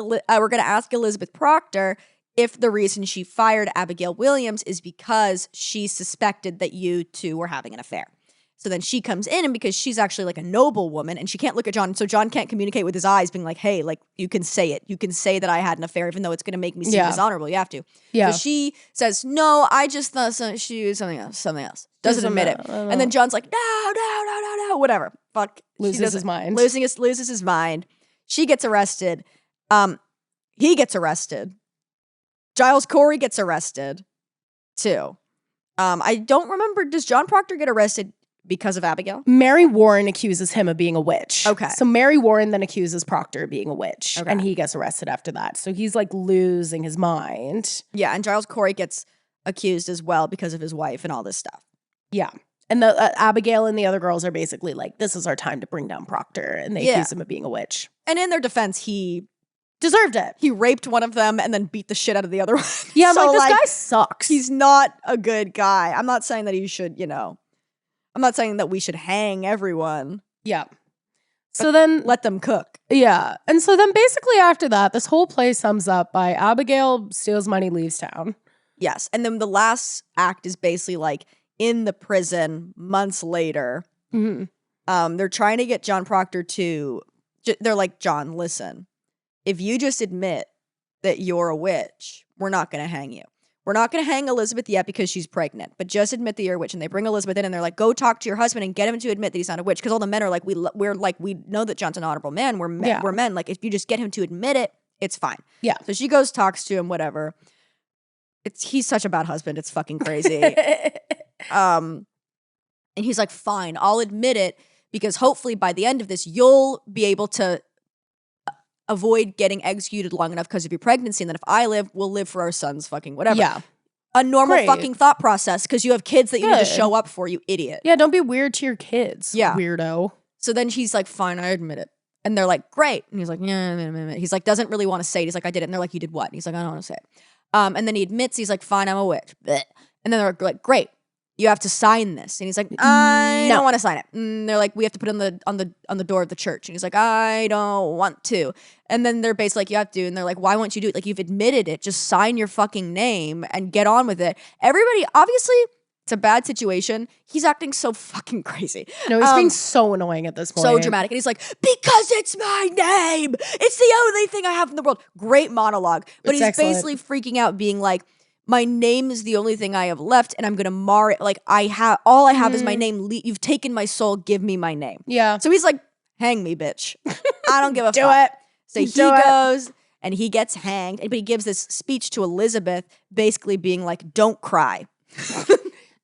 Elizabeth Proctor if the reason she fired Abigail Williams is because she suspected that you two were having an affair. So then she comes in, and because she's actually like a noble woman and she can't look at John, so John can't communicate with his eyes being like, "Hey, like you can say it. You can say that I had an affair even though it's going to make me seem dishonorable. You have to." Yeah. So she says, "No, I just thought she was something else. Doesn't admit it." And then John's like, no, whatever. Fuck. Loses his mind. Loses his mind. She gets arrested. He gets arrested. Giles Corey gets arrested too. I don't remember. Does John Proctor get arrested because of Abigail? Mary Warren accuses him of being a witch. Okay. So Mary Warren then accuses Proctor of being a witch. Okay. And he gets arrested after that. So he's like losing his mind. Yeah, and Giles Corey gets accused as well because of his wife and all this stuff. Yeah. And the Abigail and the other girls are basically like, this is our time to bring down Proctor. And they accuse him of being a witch. And in their defense, he deserved it. He raped one of them and then beat the shit out of the other one. Yeah, I'm like, this guy sucks. He's not a good guy. I'm not saying that he should, I'm not saying that we should hang everyone. Yeah. So then let them cook. Yeah. And so then basically after that, this whole play sums up by Abigail steals money, leaves town. Yes. And then the last act is basically like in the prison months later. They're trying to get John Proctor to, they're like, John, listen, if you just admit that you're a witch, we're not going to hang you. We're not going to hang Elizabeth yet because she's pregnant, but just admit that you're a witch. And they bring Elizabeth in and they're like, go talk to your husband and get him to admit that he's not a witch. Because all the men are like, we know that John's an honorable man. We're men. Like, if you just get him to admit it, it's fine. Yeah. So she goes, talks to him, whatever. He's such a bad husband. It's fucking crazy. And he's like, fine, I'll admit it because hopefully by the end of this, you'll be able to avoid getting executed long enough because of your pregnancy. And then if I live, we'll live for our sons, fucking whatever. Yeah. A normal fucking thought process because you have kids that you need to show up for, you idiot. Yeah, don't be weird to your kids, yeah. weirdo. So then she's like, fine, I admit it. And they're like, great. And he's like, yeah. He's like, doesn't really want to say it. He's like, I did it. And they're like, you did what? And he's like, I don't want to say it. And then he admits, he's like, fine, I'm a witch. Blech. And then they're like, great. You have to sign this. And he's like, I don't want to sign it. And they're like, we have to put it on the door of the church. And he's like, I don't want to. And then they're basically like, you have to. And they're like, why won't you do it? Like, you've admitted it. Just sign your fucking name and get on with it. Everybody, obviously, it's a bad situation. He's acting so fucking crazy. No, he's being so annoying at this point. So dramatic. And he's like, because it's my name. It's the only thing I have in the world. Great monologue. But he's basically freaking out, being like, my name is the only thing I have left, and I'm gonna mar it. Like, all I have is my name. You've taken my soul. Give me my name. Yeah. So he's like, hang me, bitch. I don't give a Do fuck. it. So he goes and he gets hanged. But he gives this speech to Elizabeth, basically being like, don't cry.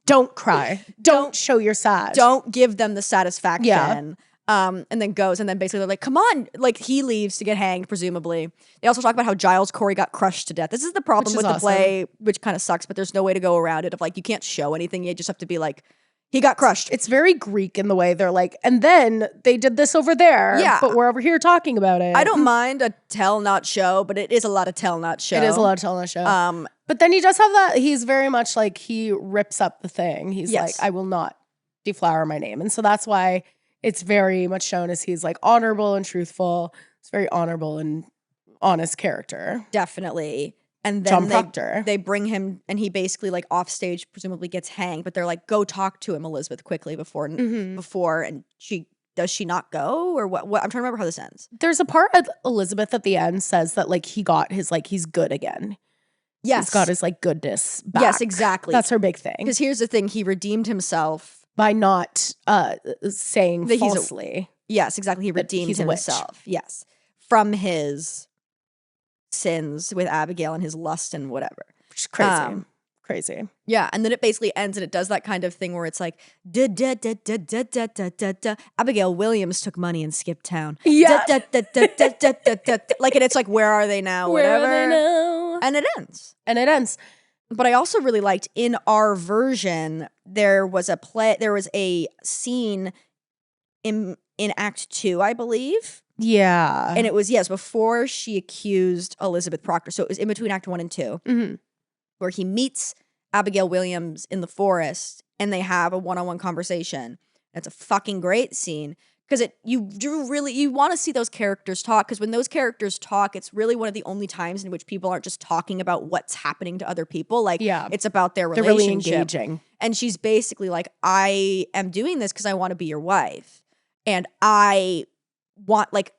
Don't cry. Don't show your sad. Don't give them the satisfaction. Yeah. And then goes, and then basically they're like, come on. Like, he leaves to get hanged, presumably. They also talk about how Giles Corey got crushed to death. This is the problem with the play, which kind of sucks, but there's no way to go around it of like, you can't show anything. You just have to be like, he got crushed. It's very Greek in the way they're like, and then they did this over there. Yeah. But we're over here talking about it. I don't mind a tell not show, but it is a lot of tell not show. It is a lot of tell not show. But then he does have that, he's very much like, he rips up the thing. He's like, I will not deflower my name. And so that's why it's very much shown as he's like honorable and truthful. It's very honorable and honest character. Definitely. And then John Proctor. They bring him, and he basically like off stage presumably gets hanged, but they're like, go talk to him, Elizabeth, quickly before, and does she not go, or what? I'm trying to remember how this ends. There's a part of Elizabeth at the end says that like he got his, like, he's good again. Yes. He's got his like goodness back. Yes, exactly. That's her big thing. Because here's the thing, he redeemed himself. By not saying that falsely. Yes, exactly. He redeemed himself. Yes. From his sins with Abigail and his lust and whatever. Which is crazy. Crazy. Yeah. And then it basically ends and it does that kind of thing where it's like, da, da, da, da, da, da, da, da, da. Abigail Williams took money and skipped town. Yeah. Da, da, da, da, da, da, da, da. Like, and it's like, where are they now? Where whatever. are they now? And it ends. And it ends. But I also really liked in our version, there was a scene in Act 2, I believe. Yeah. And it was, before she accused Elizabeth Proctor. So it was in between Act 1 and 2, where he meets Abigail Williams in the forest and they have a one-on-one conversation. It's a fucking great scene because you want to see those characters talk, because when those characters talk, it's really one of the only times in which people aren't just talking about what's happening to other people. Like, it's about their relationship. They're really engaging. And she's basically like, I am doing this because I want to be your wife. And I want like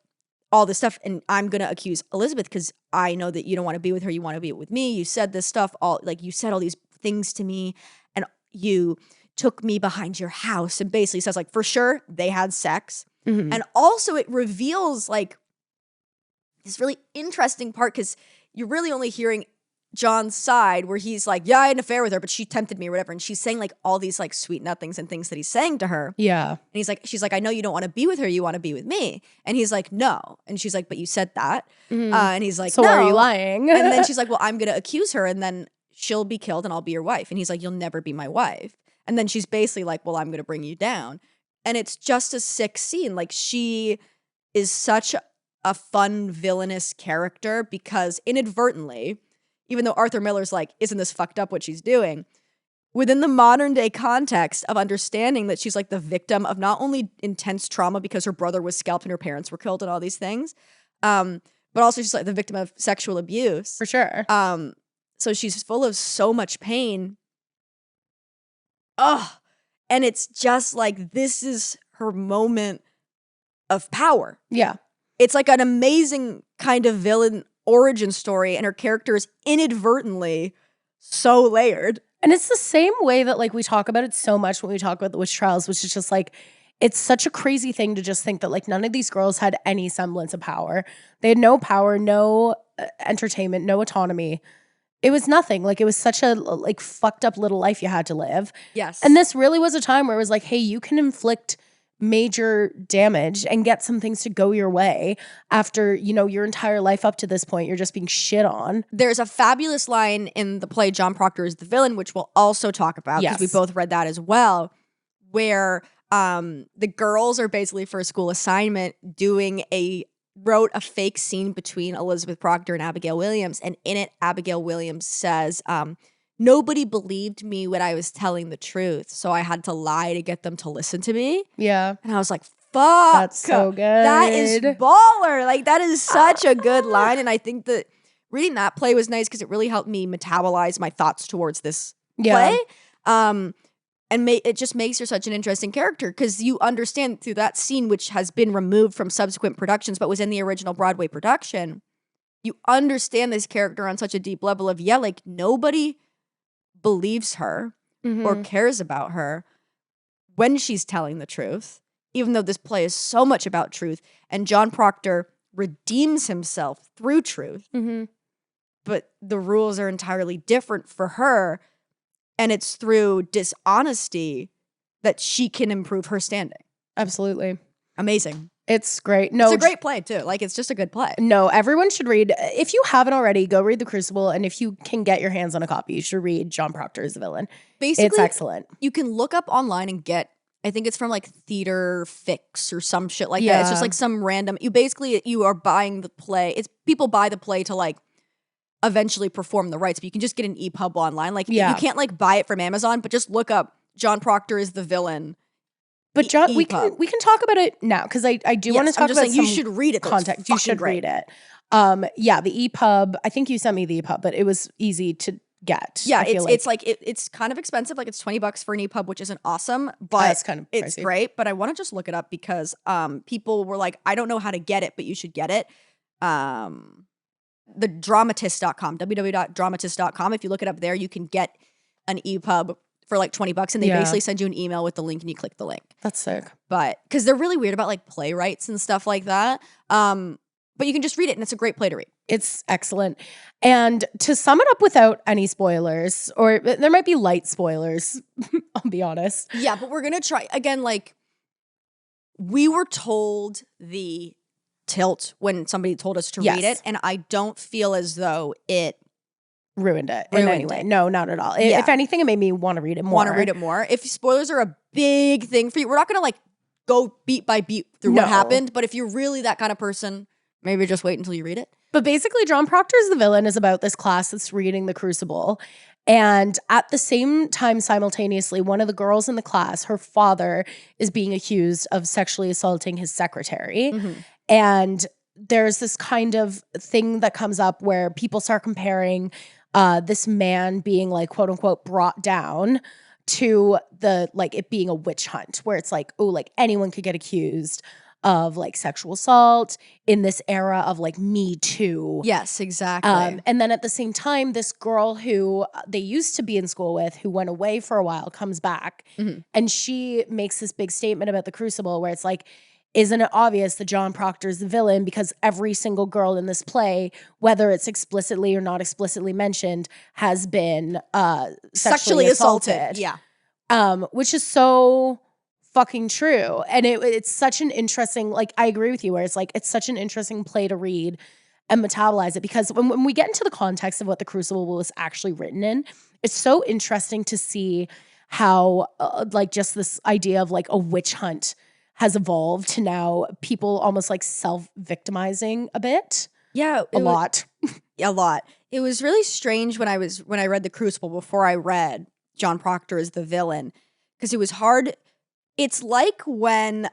all this stuff. And I'm going to accuse Elizabeth because I know that you don't want to be with her. You want to be with me. You said this stuff, you said all these things to me, and you took me behind your house, and basically says like, for sure they had sex. And also it reveals like this really interesting part, because you're really only hearing John's side where he's like, yeah, I had an affair with her, but she tempted me or whatever. And she's saying like all these like sweet nothings and things that he's saying to her. Yeah. And she's like, I know you don't want to be with her. You want to be with me. And he's like, no. And she's like, but you said that. And he's like, so no. why are you lying? And then she's like, well, I'm going to accuse her and then she'll be killed and I'll be your wife. And he's like, you'll never be my wife. And then she's basically like, well, I'm going to bring you down. And it's just a sick scene. Like, she is such a fun villainous character because inadvertently, even though Arthur Miller's like, isn't this fucked up what she's doing? Within the modern day context of understanding that she's like the victim of not only intense trauma because her brother was scalped and her parents were killed and all these things, but also she's like the victim of sexual abuse. For sure. So she's full of so much pain. oh, and it's just like, this is her moment of power. Yeah. It's like an amazing kind of villain origin story, and her character is inadvertently so layered. And it's the same way that like we talk about it so much when we talk about the witch trials, which is just like, it's such a crazy thing to just think that like none of these girls had any semblance of power. They had no power, no entertainment, no autonomy. It was nothing. Like it was such a like fucked up little life you had to live. Yes. And this really was a time where it was like, hey, you can inflict major damage and get some things to go your way after, you know, your entire life up to this point, you're just being shit on. There's a fabulous line in the play John Proctor is the Villain, which we'll also talk about because we both read that as well, where the girls are basically for a school assignment wrote a fake scene between Elizabeth Proctor and Abigail Williams, and in it Abigail Williams says, nobody believed me when I was telling the truth, so I had to lie to get them to listen to me. Yeah. And I was like, fuck. That's so good. That is baller. Like, that is such a good line. And I think that reading that play was nice because it really helped me metabolize my thoughts towards this play. And it just makes her such an interesting character because you understand through that scene, which has been removed from subsequent productions but was in the original Broadway production, you understand this character on such a deep level of, like, nobody believes her or cares about her when she's telling the truth, even though this play is so much about truth. And John Proctor redeems himself through truth, but the rules are entirely different for her. And it's through dishonesty that she can improve her standing. Absolutely. Amazing. It's great. No, it's a great play too. Like, it's just a good play. No, everyone should read. If you haven't already, go read The Crucible. And if you can get your hands on a copy, you should read John Proctor as the Villain. Basically, it's excellent. You can look up online and get, I think it's from like Theater Fix or some shit like that. It's just like some random, you are buying the play. It's people buy the play to like eventually perform the rights, but you can just get an EPUB online. Like, you can't like buy it from Amazon, but just look up John Proctor is the Villain. But John, we can talk about it now because I do want to talk about you should read it. Context. You should read it. The EPUB. I think you sent me the EPUB, but it was easy to get. Yeah, it's kind of expensive. Like, it's $20 for an EPUB, which isn't awesome, but it's kind of pricey. It's great. But I want to just look it up because people were like, I don't know how to get it, but you should get it. The dramatist.com, www.dramatist.com. If you look it up there, you can get an EPUB for like $20, and they basically send you an email with the link and you click the link. That's sick. But because they're really weird about like playwrights and stuff like that. But you can just read it and it's a great play to read. It's excellent. And to sum it up without any spoilers, or there might be light spoilers, I'll be honest. Yeah, but we're going to try again. Like, we were told the tilt when somebody told us to read it, and I don't feel as though it ruined it in any way. No, not at all. If anything, it made me want to read it more. If spoilers are a big thing for you, we're not going to like go beat by beat through what happened, but if you're really that kind of person, maybe just wait until you read it. But basically, John Proctor's The Villain is about this class that's reading The Crucible. And at the same time, simultaneously, one of the girls in the class, her father is being accused of sexually assaulting his secretary. And there's this kind of thing that comes up where people start comparing this man being like, quote unquote, brought down to the, like, it being a witch hunt, where it's like, oh, like anyone could get accused of like sexual assault in this era of like Me Too. Yes, exactly. And then at the same time, this girl who they used to be in school with, who went away for a while, comes back, and she makes this big statement about The Crucible where it's like, isn't it obvious that John Proctor's the villain because every single girl in this play, whether it's explicitly or not explicitly mentioned, has been sexually assaulted. Yeah. Which is so fucking true. And it's such an interesting, like, I agree with you where it's like, it's such an interesting play to read and metabolize it, because when we get into the context of what The Crucible was actually written in, it's so interesting to see how like just this idea of like a witch hunt has evolved to now people almost like self-victimizing a bit. Yeah. A lot. It was really strange when I read The Crucible before I read John Proctor as the Villain, because it was hard. It's like when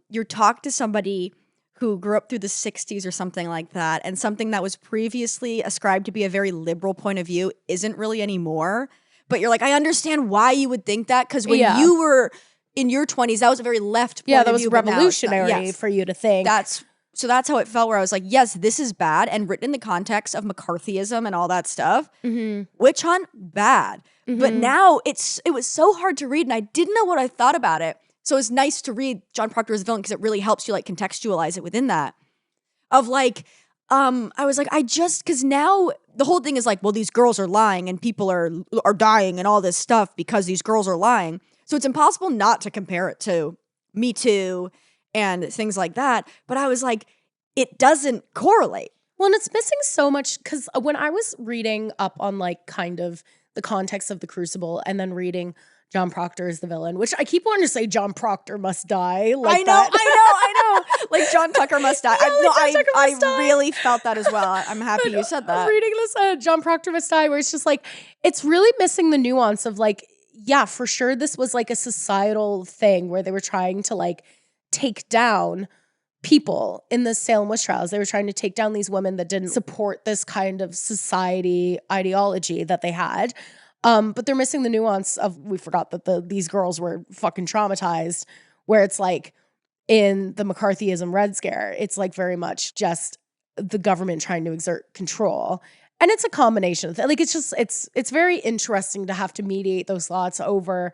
you're talking to somebody who grew up through the 60s or something like that, and something that was previously ascribed to be a very liberal point of view isn't really anymore. but you're like, I understand why you would think that, because when Yeah. you were in your 20s, that was a very left point Yeah, that of was view, but now it's not. revolutionary Yes. for you to think. So that's how it felt, where I was like, yes, this is bad, and written in the context of McCarthyism and all that stuff. Witch hunt, bad. But now it was so hard to read, and I didn't know what I thought about it. So it's nice to read John Proctor as a villain, because it really helps you like contextualize it within that. Of like, I was like, because now the whole thing is like, well, these girls are lying and people are dying and all this stuff because these girls are lying. So it's impossible not to compare it to Me Too and things like that. But I was like, it doesn't correlate. Well, and it's missing so much, because when I was reading up on like kind of the context of the Crucible and then reading John Proctor as the villain, which I keep wanting to say John Proctor must die. Like I know. Like John Tucker must die. Tucker must die. Really felt that as well. I'm happy you said I that. was reading this John Proctor must die, where it's just like, it's really missing the nuance of like, yeah, for sure this was like a societal thing where they were trying to like take down people in the Salem witch trials. They were trying to take down these women that didn't support this kind of society ideology that they had. But they're missing the nuance of, we forgot that these girls were fucking traumatized, where it's like in the McCarthyism Red Scare, it's like very much just the government trying to exert control. And it's a combination of like, it's very interesting to have to mediate those thoughts over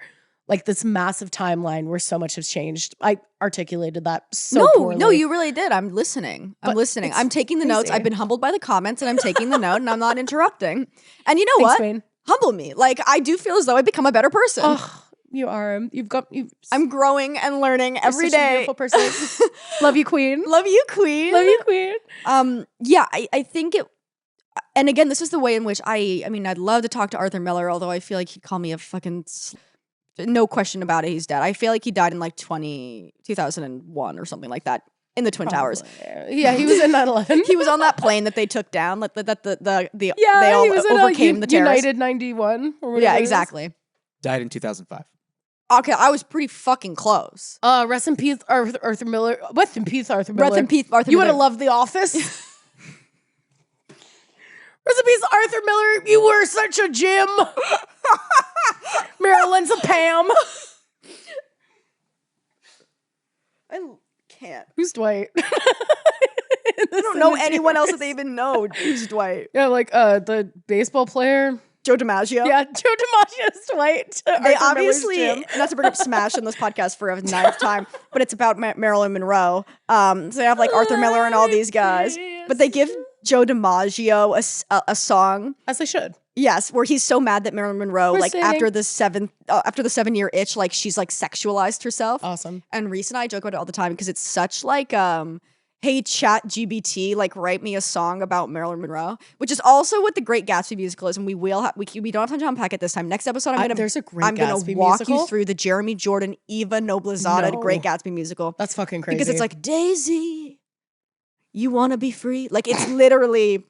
like this massive timeline where so much has changed. I articulated that so poorly. No, you really did. I'm listening. I'm taking the notes. I've been humbled by the comments, and I'm taking the note, and I'm not interrupting. And you know what? Queen. Humble me. Like, I do feel as though I've become a better person. Oh, you are. I'm growing and learning every such day. A beautiful person. Love you, Queen. Love you, Queen. Love you, Queen. Yeah, I think it. And again, this is the way in which I mean, I'd love to talk to Arthur Miller, although I feel like he'd call me a fucking. No question about it, he's dead. I feel like he died in like 2001 or something like that. In the Twin Towers. Yeah, he was in 9/11. He was on that plane that they took down. Like they all he was overcame in the terrorists. United 91 or whatever. Yeah, exactly. Died in 2005. Okay, I was pretty fucking close. Rest in peace, Arthur Miller. Rest in peace, Arthur Miller. Rest in peace, Arthur You Miller. would have loved The Office. Rest in peace, Arthur Miller. You were such a Jim. Marilyn's a Pam. I can't. Who's Dwight? I don't know anyone else that they even know. Who's Dwight? Yeah, like the baseball player. Joe DiMaggio. Yeah, Joe DiMaggio's Dwight. They obviously, not to bring up Smash in this podcast for a ninth time, but it's about Marilyn Monroe. So they have like Arthur Miller and all these guys, but they give Joe DiMaggio a song. As they should. Yes, where he's so mad that Marilyn Monroe, like singing. after the 7-year itch, like she's like sexualized herself. Awesome. And Reese and I joke about it all the time because it's such like, hey, chat GBT, like write me a song about Marilyn Monroe, which is also what the Great Gatsby musical is. And we will we don't have time to unpack it this time. Next episode, I'm gonna walk musical? you through the Jeremy Jordan, Eva Noblezada Great Gatsby musical. That's fucking crazy. Because it's like, Daisy, you wanna be free? Like it's literally,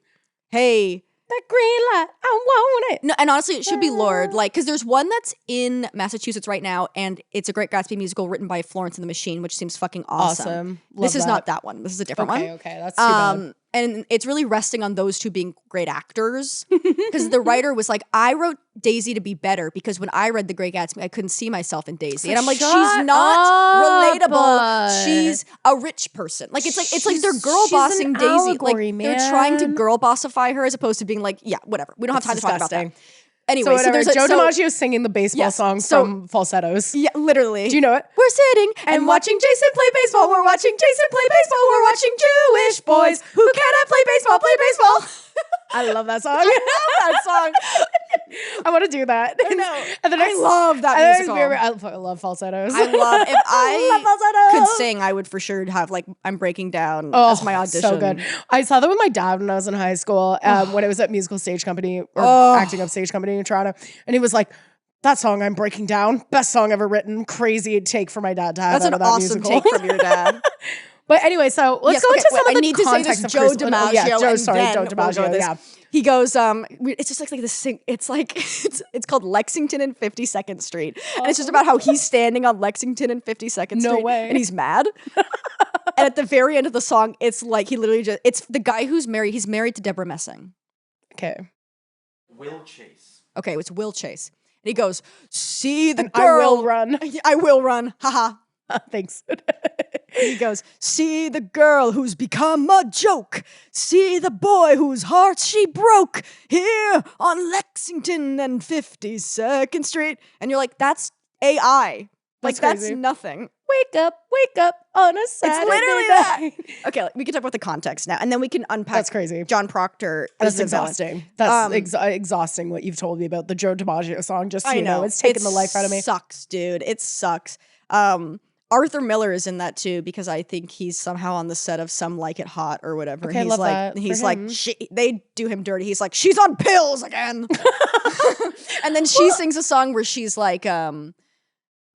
hey. That green light, I want it. No, and honestly, it should be Lord. Like, because there's one that's in Massachusetts right now, and it's a Great Gatsby musical written by Florence and the Machine, which seems fucking awesome. This is not that one. This is a different one. Okay, that's too bad. And it's really resting on those two being great actors. Because the writer was like, I wrote Daisy to be better because when I read The Great Gatsby, I couldn't see myself in Daisy. And I'm like, she's not relatable. She's a rich person. Like it's like they're girl bossing Daisy. Like they're trying to girl bossify her as opposed to being like, yeah, whatever. We don't have time to talk about that. Anyway, so there's Joe DiMaggio singing the baseball song from falsettos. Yeah, literally. Do you know it? We're sitting and watching Jason play baseball. We're watching Jason play baseball. We're watching Jewish boys who cannot play baseball. Play baseball. I love that song. I love that song. I want to do that. I know. And then I love that musical. I love falsettos. I love if I love falsettos. could sing, I would for sure have like I'm breaking down as my audition. So good. I saw that with my dad when I was in high school. When I was at musical stage company or acting up stage company in Toronto, and he was like, "That song I'm breaking down, best song ever written." Crazy take for my dad to have. That's an awesome musical. take from your dad. But anyway, so let's go into some of the I need to say context this of Joe Crucible. DiMaggio. Joe DiMaggio. Yeah. He goes, it's just like this thing. It's like it's called Lexington and 52nd Street, and it's just about how he's standing on Lexington and 52nd Street. No way. And he's mad. And at the very end of the song, it's like he literally it's the guy who's married. He's married to Deborah Messing. Okay. Will Chase. Okay, it's Will Chase. he goes, see the And girl. I will run. I will run. Haha. Thanks. He goes, see the girl who's become a joke. See the boy whose heart she broke here on Lexington and 52nd Street. And you're like, that's AI. Like, that's nothing. Wake up on a Saturday It's literally night. that. Okay, we can talk about the context now, and then we can unpack. That's crazy. John Proctor. That's is the exhausting. villain. That's exhausting what you've told me about the Joe DiMaggio song. Just so I you know, it's taken the life out of me. It sucks, dude. It sucks. Arthur Miller is in that too because I think he's somehow on the set of Some Like It Hot or whatever. Okay, And love that he's for like, him. they do him dirty. He's like, she's on pills again. And then she sings a song where she's like,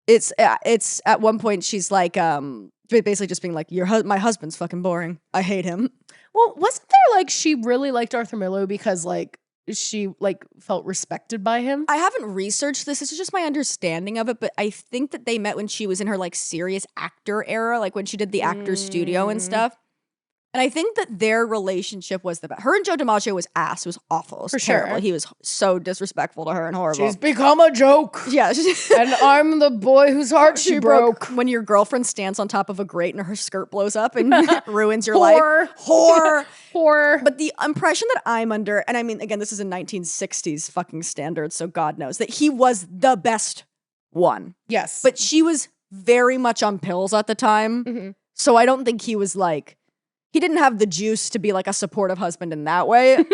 it's at one point she's like, basically just being like, my husband's fucking boring. I hate him. Well, wasn't there like she really liked Arthur Miller because like she like felt respected by him? I haven't researched this. This is just my understanding of it, but I think that they met when she was in her like serious actor era, like when she did the actor's studio and stuff. And I think that their relationship was the best. Her and Joe DiMaggio was ass. It was awful. It was For terrible. sure. He was so disrespectful to her and horrible. She's become a joke. Yeah. And I'm the boy whose heart she broke. When your girlfriend stands on top of a grate and her skirt blows up and ruins your life. Whore. Whore. But the impression that I'm under, and I mean, again, this is in 1960s fucking standards, so God knows, that he was the best one. Yes. But she was very much on pills at the time. Mm-hmm. So I don't think he was like, he didn't have the juice to be like a supportive husband in that way.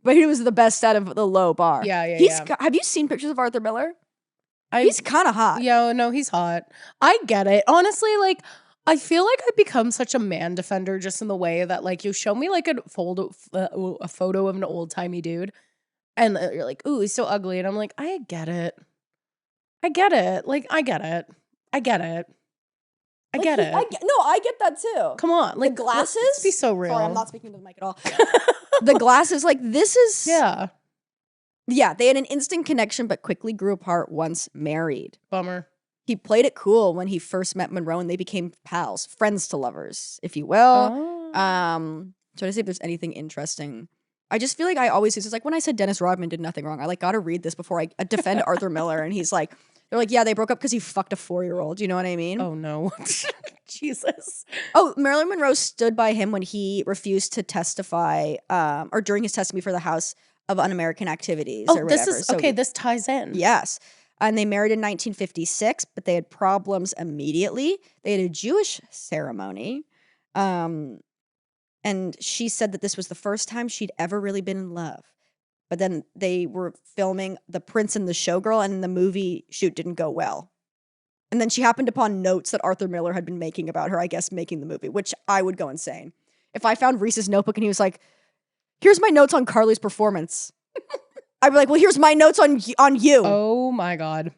But he was the best out of the low bar. Yeah. Have you seen pictures of Arthur Miller? I, He's kind of hot. Yeah, no, he's hot. I get it. Honestly, like, I feel like I've become such a man defender just in the way that, like, you show me, like, a photo of an old-timey dude, and you're like, ooh, he's so ugly. And I'm like, I get it. I get it. Like, I get it. I get it. I get it. I get that too. Come on. Like, glasses? Let's be so real. Sorry, I'm not speaking to the mic at all. The glasses, like, this is... Yeah. Yeah, they had an instant connection, but quickly grew apart once married. Bummer. He played it cool when he first met Monroe, and they became pals, friends to lovers, if you will. Oh. Trying to see if there's anything interesting. I just feel like I always use this. Like when I said Dennis Rodman did nothing wrong, I like got to read this before I defend Arthur Miller, and he's like, they're like, yeah, they broke up because he fucked a 4-year-old. You know what I mean? Oh no, Jesus. Oh, Marilyn Monroe stood by him when he refused to testify, or during his testimony for the House of Un-American Activities. Oh, or this whatever. is okay. This ties in. Yes. And they married in 1956, but they had problems immediately. They had a Jewish ceremony. And she said that this was the first time she'd ever really been in love. But then they were filming The Prince and the Showgirl, and the movie shoot didn't go well. And then she happened upon notes that Arthur Miller had been making about her, I guess, making the movie, which I would go insane. If I found Reese's notebook and he was like, here's my notes on Carley's performance. I'd be like, well, here's my notes on you. Oh my God.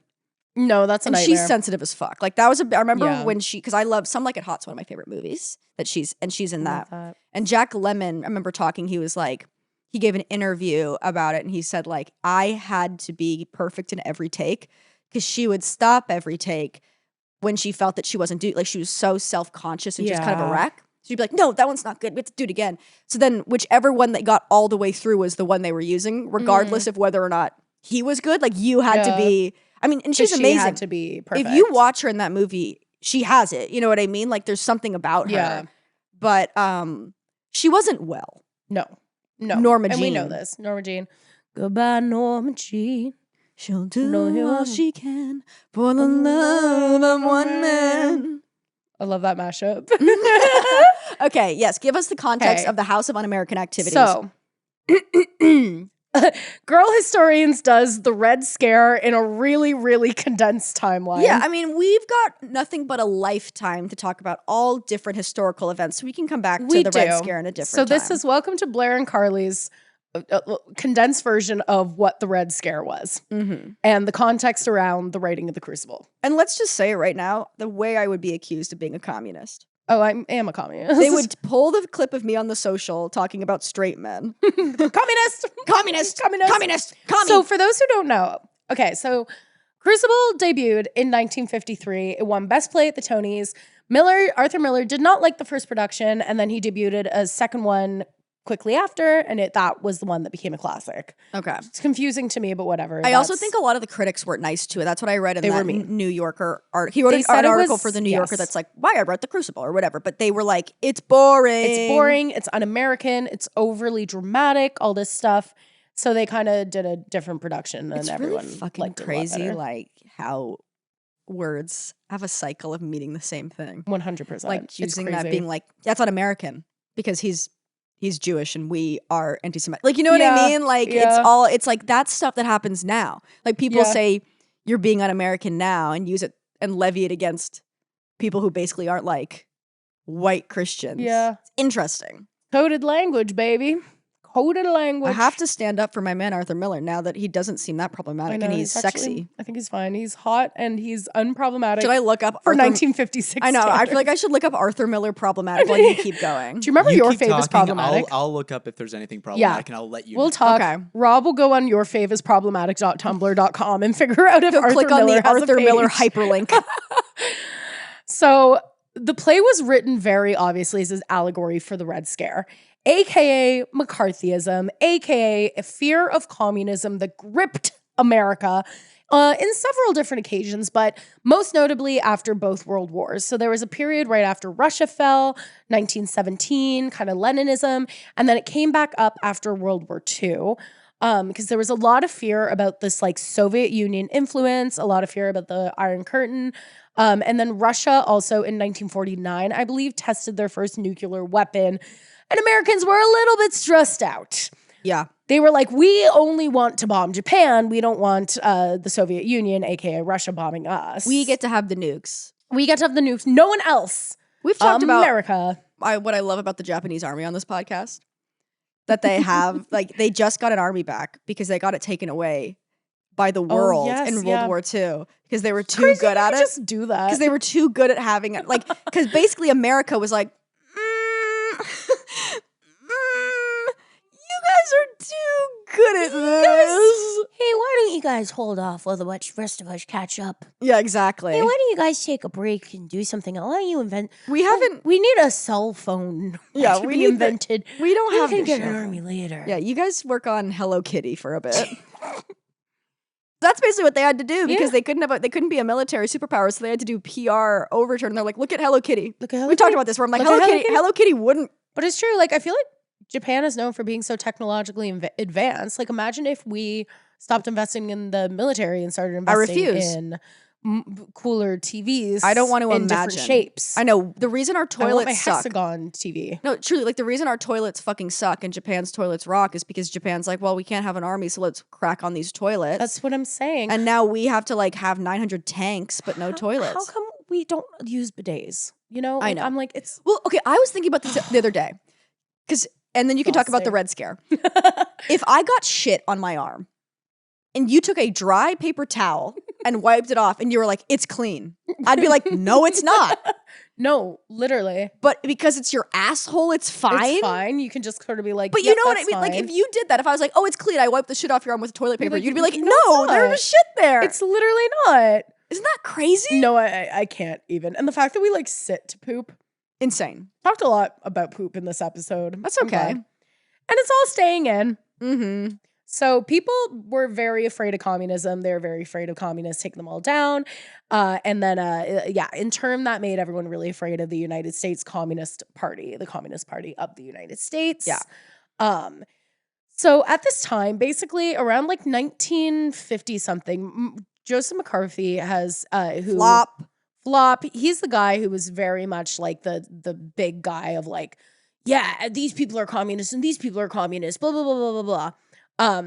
No, that's a nightmare. She's sensitive as fuck. Like that was I remember when because I love Some Like It Hot's one of my favorite movies that she's in that. And Jack Lemmon, I remember talking, he was like, he gave an interview about it and he said like, I had to be perfect in every take because she would stop every take when she felt that she wasn't doing, like she was so self-conscious and just kind of a wreck. So you'd be like, no, that one's not good. We have to do it again. So then whichever one they got all the way through was the one they were using, regardless of whether or not he was good. Like you had to be, I mean, and she's amazing. She had to be perfect. If you watch her in that movie, she has it. You know what I mean? Like there's something about her. But she wasn't well. No. Norma Jean. And we know this. Norma Jean. Goodbye, Norma Jean. She'll do all she can for the love of one man. I love that mashup. Okay, yes. Give us the context of the House of Un-American Activities. So, Girl Historians does the Red Scare in a really, really condensed timeline. Yeah, I mean, we've got nothing but a lifetime to talk about all different historical events. So we can come back to the Red Scare in a different time. So this is Welcome to Blair and Carley's condensed version of what the Red Scare was and the context around the writing of the Crucible. And let's just say it right now, the way I would be accused of being a communist. Oh, I am a communist. They would pull the clip of me on the social talking about straight men. Communist. So for those who don't know, okay, so Crucible debuted in 1953. It won Best Play at the Tonys. Arthur Miller did not like the first production, and then he debuted a second one quickly after, and that was the one that became a classic. Okay. It's confusing to me, but whatever. I also think a lot of the critics weren't nice to it. That's what I read in that New Yorker article. He wrote They an said it article was- for the New yes. Yorker that's like, why I wrote The Crucible or whatever. But they were like, it's boring. It's boring. It's un-American. It's overly dramatic. All this stuff. So they kind of did a different production, and It's everyone really fucking liked it a lot crazy, better. like how words have a cycle of meaning the same thing. 100%. Like It's using that crazy. being like, that's un-American because he's Jewish and we are anti-Semitic. Like, you know what I Yeah, mean? Like yeah. it's like that's stuff that happens now. Like people Yeah. say you're being un-American now and use it and levy it against people who basically aren't like white Christians. Yeah. It's interesting. Coded language, baby. Coded language. I have to stand up for my man Arthur Miller now that he doesn't seem that problematic I know, and he's sexy. actually, I think he's fine. He's hot and he's unproblematic. Should I look up for Arthur 1956? I know. I feel standards. like I should look up Arthur Miller problematic while you keep going. Do you remember You your keep fave is talking, problematic? I'll look up if there's anything problematic, and I'll let you We'll know. talk. Okay. Rob will go on your fave is problematic.tumblr.com and figure out if Go Arthur click on Miller the has a Arthur Miller page. hyperlink. So the play was written very obviously as an allegory for the Red Scare, aka McCarthyism, aka a fear of communism that gripped America in several different occasions, but most notably after both world wars. So there was a period right after Russia fell, 1917, kind of Leninism, and then it came back up after World War II. Because there was a lot of fear about this like Soviet Union influence, a lot of fear about the Iron Curtain. And then Russia also in 1949, I believe, tested their first nuclear weapon. And Americans were a little bit stressed out. Yeah. They were like, we only want to bomb Japan. We don't want the Soviet Union, aka Russia, bombing us. We get to have the nukes. We get to have the nukes. No one else. We've talked about America. what I love about the Japanese army on this podcast. That they have, like, they just got an army back because they got it taken away by the world yes, in yeah. World War II because they were too Crazy good at you it. just do that. Because they were too good at having it. Like, because basically America was like, you guys are too good at this. Hey, why don't you guys hold off while the rest of us catch up? Yeah, exactly. Hey, why don't you guys take a break and do something else? Why don't you invent? We haven't. We need a cell phone. Yeah, to we be need the- invented. We don't We have can this get shit. an army later. Yeah, you guys work on Hello Kitty for a bit. That's basically what they had to do because they couldn't be a military superpower, so they had to do PR overturn. And they're like, look at Hello Kitty. Look at Hello We talked Kitty. about this where I'm like, Look at Hello Hello Kitty. Kitty. Hello Kitty wouldn't. But it's true. Like, I feel like Japan is known for being so technologically advanced. Like, imagine if we stopped investing in the military and started investing refuse. in cooler TVs. I don't want to in imagine. different shapes. I know the reason our I want my toilets suck. hexagon TV. No, truly, like the reason our toilets fucking suck and Japan's toilets rock is because Japan's like, well, we can't have an army, so let's crack on these toilets. That's what I'm saying. And now we have to like have 900 tanks, but no toilets. How come we don't use bidets? You know, I Like, know. I'm like, it's Well, okay, I was thinking about this the other day. And then you can talk about the Red Scare. If I got shit on my arm and you took a dry paper towel and wiped it off and you were like, it's clean, I'd be like, no, it's not. no, literally. But because it's your asshole, it's fine. It's fine. You can just sort of be like, But you "Yep, know what I that's mean? Like, fine." if you did that, if I was like, oh, it's clean, I wiped the shit off your arm with toilet paper, like, you'd be like, no, no, it's there's not. shit there. It's literally not. Isn't that crazy? No, I can't even. And the fact that we like sit to poop. Insane. Talked a lot about poop in this episode. That's I'm okay. glad. And it's all staying in. Mm-hmm. So people were very afraid of communism. They were very afraid of communists taking them all down. And then, in turn, that made everyone really afraid of the United States Communist Party, the Communist Party of the United States. Yeah. So at this time, basically around like 1950 something, Joseph McCarthy has Flop. He's the guy who was very much like the big guy of like, yeah, these people are communists and these people are communists, blah, blah, blah, blah, blah, blah.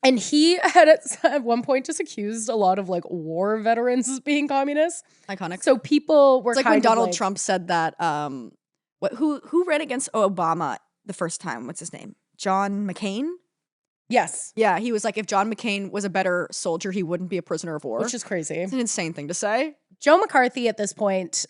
And he had at one point just accused a lot of like war veterans as being communists. Iconic. So people were It's like when kind of Donald like, Trump said that, who ran against Obama the first time? What's his name? John McCain? yes, Yeah, he was like, if John McCain was a better soldier, he wouldn't be a prisoner of war. which is crazy. It's an insane thing to say. Joe McCarthy at this point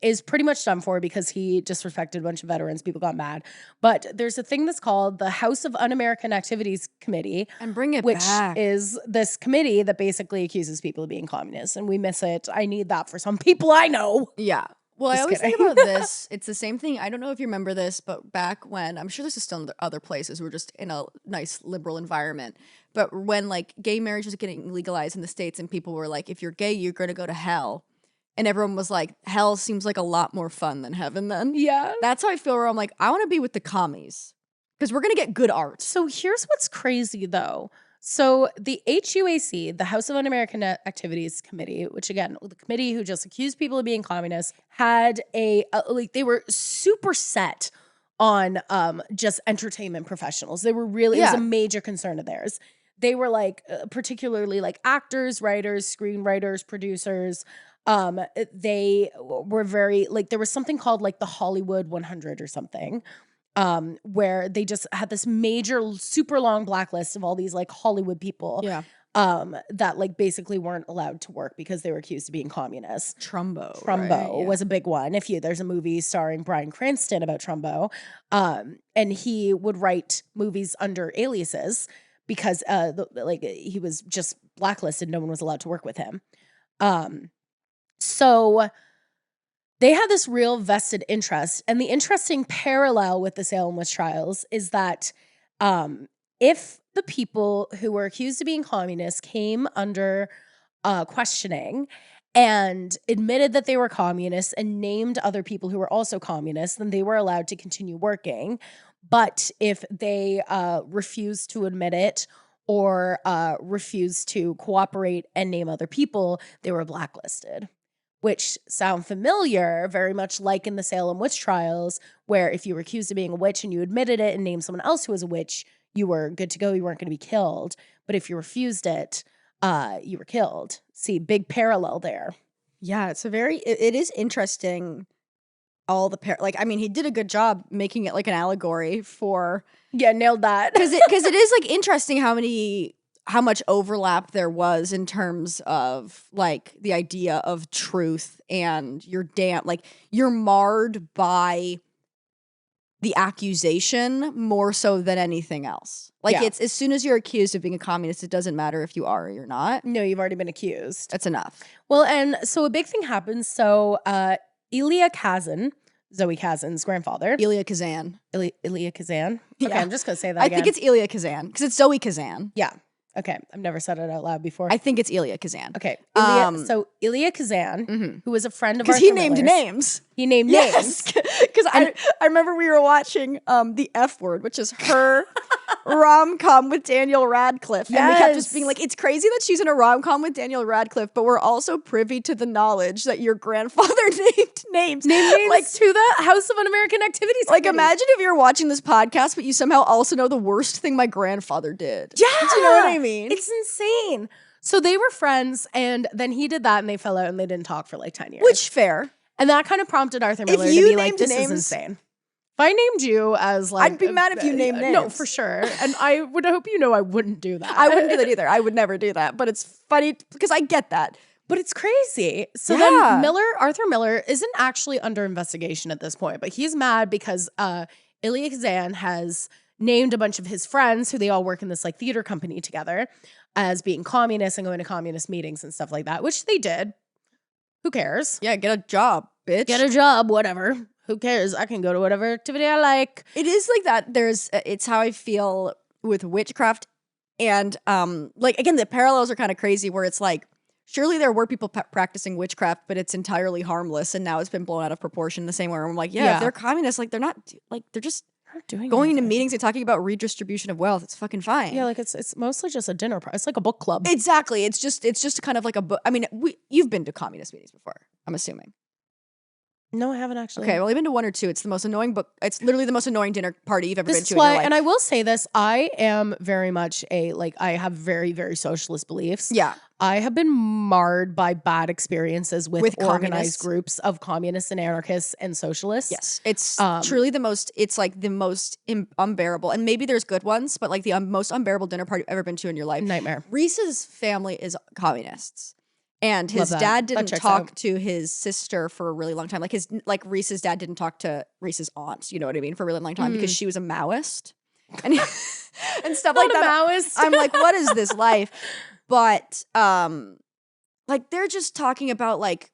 is pretty much done for because he disrespected a bunch of veterans. People got mad. But there's a thing that's called the House of Un-American Activities Committee, And bring it which back. is this committee that basically accuses people of being communists. And we miss it. I need that for some people I know. Yeah. Well, I Just always think kidding. about this. It's the same thing. I don't know if you remember this, but back when, I'm sure this is still in other places, we're just in a nice liberal environment. But when like gay marriage was getting legalized in the States and people were like, if you're gay, you're going to go to hell. And everyone was like, hell seems like a lot more fun than heaven then. Yeah. That's how I feel where I'm like, I want to be with the commies because we're going to get good art. So here's what's crazy though. So the HUAC, the House of Un-American Activities Committee, which again, the committee who just accused people of being communists, had like they were super set on just entertainment professionals. They were really, it was a major concern of theirs. They were like particularly like actors, writers, screenwriters, producers. They were very like, there was something called like the Hollywood 100 or something. Where they just had this major, super long blacklist of all these like Hollywood people, that like basically weren't allowed to work because they were accused of being communists. Trumbo Trumbo was a big one. There's a movie starring Bryan Cranston about Trumbo, and he would write movies under aliases because like he was just blacklisted. No one was allowed to work with him. So they had this real vested interest. And the interesting parallel with the Salem witch trials is that if the people who were accused of being communists came under questioning and admitted that they were communists and named other people who were also communists, then they were allowed to continue working. But if they refused to admit it or refused to cooperate and name other people, they were blacklisted. Which sound familiar, very much like in the Salem witch trials, where if you were accused of being a witch and you admitted it and named someone else who was a witch, you were good to go. You weren't going to be killed. But if you refused it, you were killed. See, big parallel there. Yeah, it's it is interesting. All the like, I mean, he did a good job making it like an allegory for. Yeah, nailed that. Because it is like interesting how much overlap there was in terms of like the idea of truth and you're marred by the accusation more so than anything else. Like it's as soon as you're accused of being a communist, it doesn't matter if you are or you're not. No, you've already been accused. That's enough. Well, and so a big thing happens. So Elia Kazan, Zoe Kazan's grandfather. Elia Kazan. Elia Kazan. Okay, Yeah. I'm just going to say that I again. think it's Elia Kazan because it's Zoe Kazan. Yeah. Okay. I've never said it out loud before. I think it's Elia Kazan. Okay. So Elia Kazan, who was a friend of because Arthur he named Miller's. names. He named names. Because I remember we were watching the F Word, which is her rom-com with Daniel Radcliffe. And we kept just being like, it's crazy that she's in a rom-com with Daniel Radcliffe, but we're also privy to the knowledge that your grandfather named names. Named names like, to the House of Un-American Activities like, Committee. imagine if you're watching this podcast, but you somehow also know the worst thing my grandfather did. Yeah. Do you know what I mean? It's insane. So they were friends, and then he did that, and they fell out, and they didn't talk for like 10 years. Which, fair. And that kind of prompted Arthur Miller to you be like, named this is names- insane. If I named you as like... I'd be mad if you named No, names. for sure. And I would hope you know I wouldn't do that. I wouldn't do that either. I would never do that. But it's funny because I get that. But it's crazy. So Yeah. then Arthur Miller isn't actually under investigation at this point, but he's mad because Elia Kazan has named a bunch of his friends who they all work in this like theater company together as being communists and going to communist meetings and stuff like that, which they did. Who cares? Yeah, get a job, bitch. Get a job, whatever. Who cares? I can go to whatever activity I like. It is like that. It's how I feel with witchcraft. And like, again, the parallels are kind of crazy where it's like, surely there were people practicing witchcraft, but it's entirely harmless. And now it's been blown out of proportion the same way. Where I'm like, yeah, if they're communists, like they're not, like they're just Doing going to anything. meetings and talking about redistribution of wealth. It's fucking fine. Yeah, like it's mostly just a dinner party. It's like a book club. Exactly. It's just kind of like a book. I mean, you've been to communist meetings before, I'm assuming. No, I haven't actually. Okay, well, I've been to one or two. It's the most annoying book. It's literally the most annoying dinner party you've ever been This to is why, in your life. and I will say this, I am very much I have very, very socialist beliefs. Yeah. I have been marred by bad experiences with organized communists. groups of communists and anarchists and socialists. Yes, it's truly the most. It's like the most unbearable, and maybe there's good ones, but like the most unbearable dinner party you've ever been to in your life. Nightmare. Reese's family is communists, and his Love that. dad That didn't checks talk out. to his sister for a really long time. Like Reese's dad didn't talk to Reese's aunt. You know what I mean? For a really long time because she was a Maoist, and and stuff like Not a that. Maoist. I'm like, what is this life? But like they're just talking about like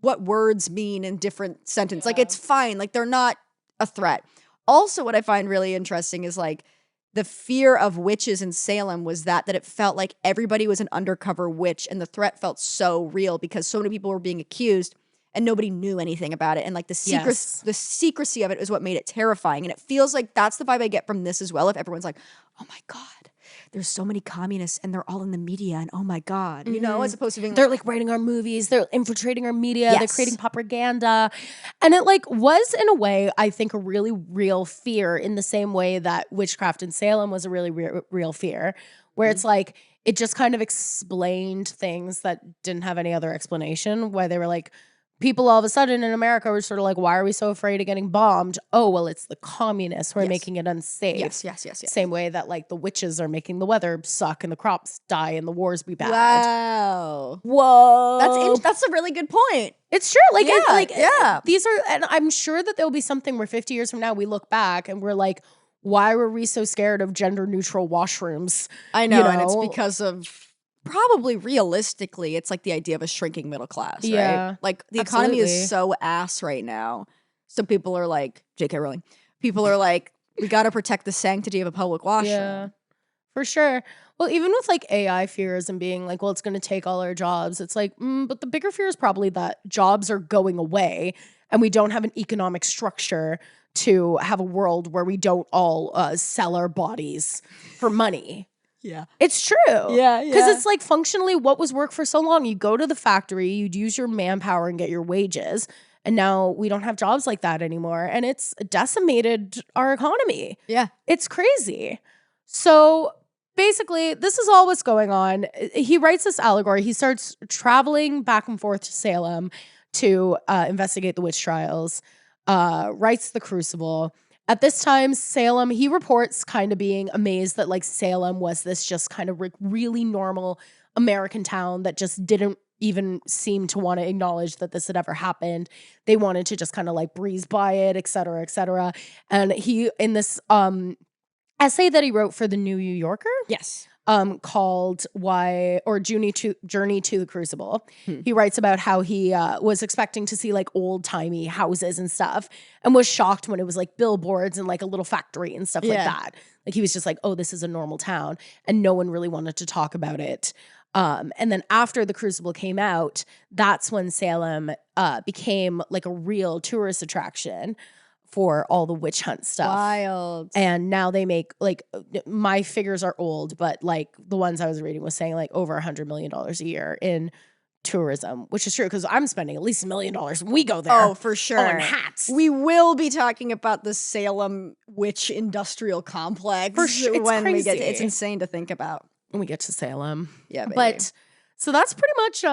what words mean in different sentences. Like, it's fine. Like, they're not a threat. Also, what I find really interesting is like the fear of witches in Salem was that it felt like everybody was an undercover witch, and the threat felt so real because so many people were being accused and nobody knew anything about it. And like the secrecy of it is what made it terrifying. And it feels like that's the vibe I get from this as well. If everyone's like, oh my God, there's so many communists and they're all in the media, and oh my God, you know, as opposed to being they're like writing our movies, they're infiltrating our media, they're Yes. creating propaganda. And it like was in a way, I think, a really real fear in the same way that witchcraft in Salem was a really real fear, where it's like, it just kind of explained things that didn't have any other explanation, why they were like, people all of a sudden in America were sort of like, why are we so afraid of getting bombed? Oh, well, it's the communists who are making it unsafe. Yes. Same way that like the witches are making the weather suck and the crops die and the wars be bad. Wow. Whoa. That's a really good point. It's true. Like, Yeah. These are, and I'm sure that there'll be something where 50 years from now we look back and we're like, why were we so scared of gender neutral washrooms? I know, and it's because of probably realistically, it's like the idea of a shrinking middle class, Yeah, right? Like the economy absolutely. is so ass right now. So people are like, J.K. Rowling, people are like, we got to protect the sanctity of a public washroom. Yeah, for sure. Well, even with like AI fears and being like, well, it's going to take all our jobs. It's like, but the bigger fear is probably that jobs are going away and we don't have an economic structure to have a world where we don't all sell our bodies for money. Yeah. It's true. Yeah. Because it's like functionally what was work for so long. You go to the factory, you'd use your manpower and get your wages. And now we don't have jobs like that anymore. And it's decimated our economy. Yeah. It's crazy. So basically, this is all what's going on. He writes this allegory. He starts traveling back and forth to Salem to investigate the witch trials, writes the Crucible. At this time, Salem, he reports kind of being amazed that like Salem was this just kind of really normal American town that just didn't even seem to want to acknowledge that this had ever happened. They wanted to just kind of like breeze by it, et cetera, et cetera. And he, in this essay that he wrote for the New Yorker, Yes. called Journey to the Crucible. He writes about how he was expecting to see like old timey houses and stuff and was shocked when it was like billboards and like a little factory and stuff like that. Like he was just like, oh, this is a normal town, and no one really wanted to talk about it. And then after the Crucible came out, that's when Salem became like a real tourist attraction for all the witch hunt stuff. Wild. And now they make like, my figures are old, but like the ones I was reading was saying like over $100 million a year in tourism, which is true because I'm spending at least $1 million when we go there. Oh, for sure. On hats. We will be talking about the Salem witch industrial complex For sure. It's when we crazy. get. It's insane to think about. When we get to Salem. Yeah, baby. But so that's pretty much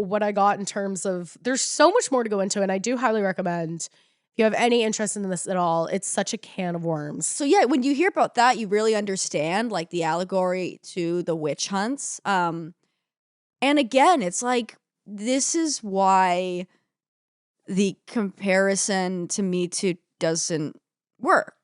what I got in terms of, there's so much more to go into, and I do highly recommend, if you have any interest in this at all, it's such a can of worms. So yeah, when you hear about that, you really understand like the allegory to the witch hunts. And again, it's like, this is why the comparison to Me Too doesn't work.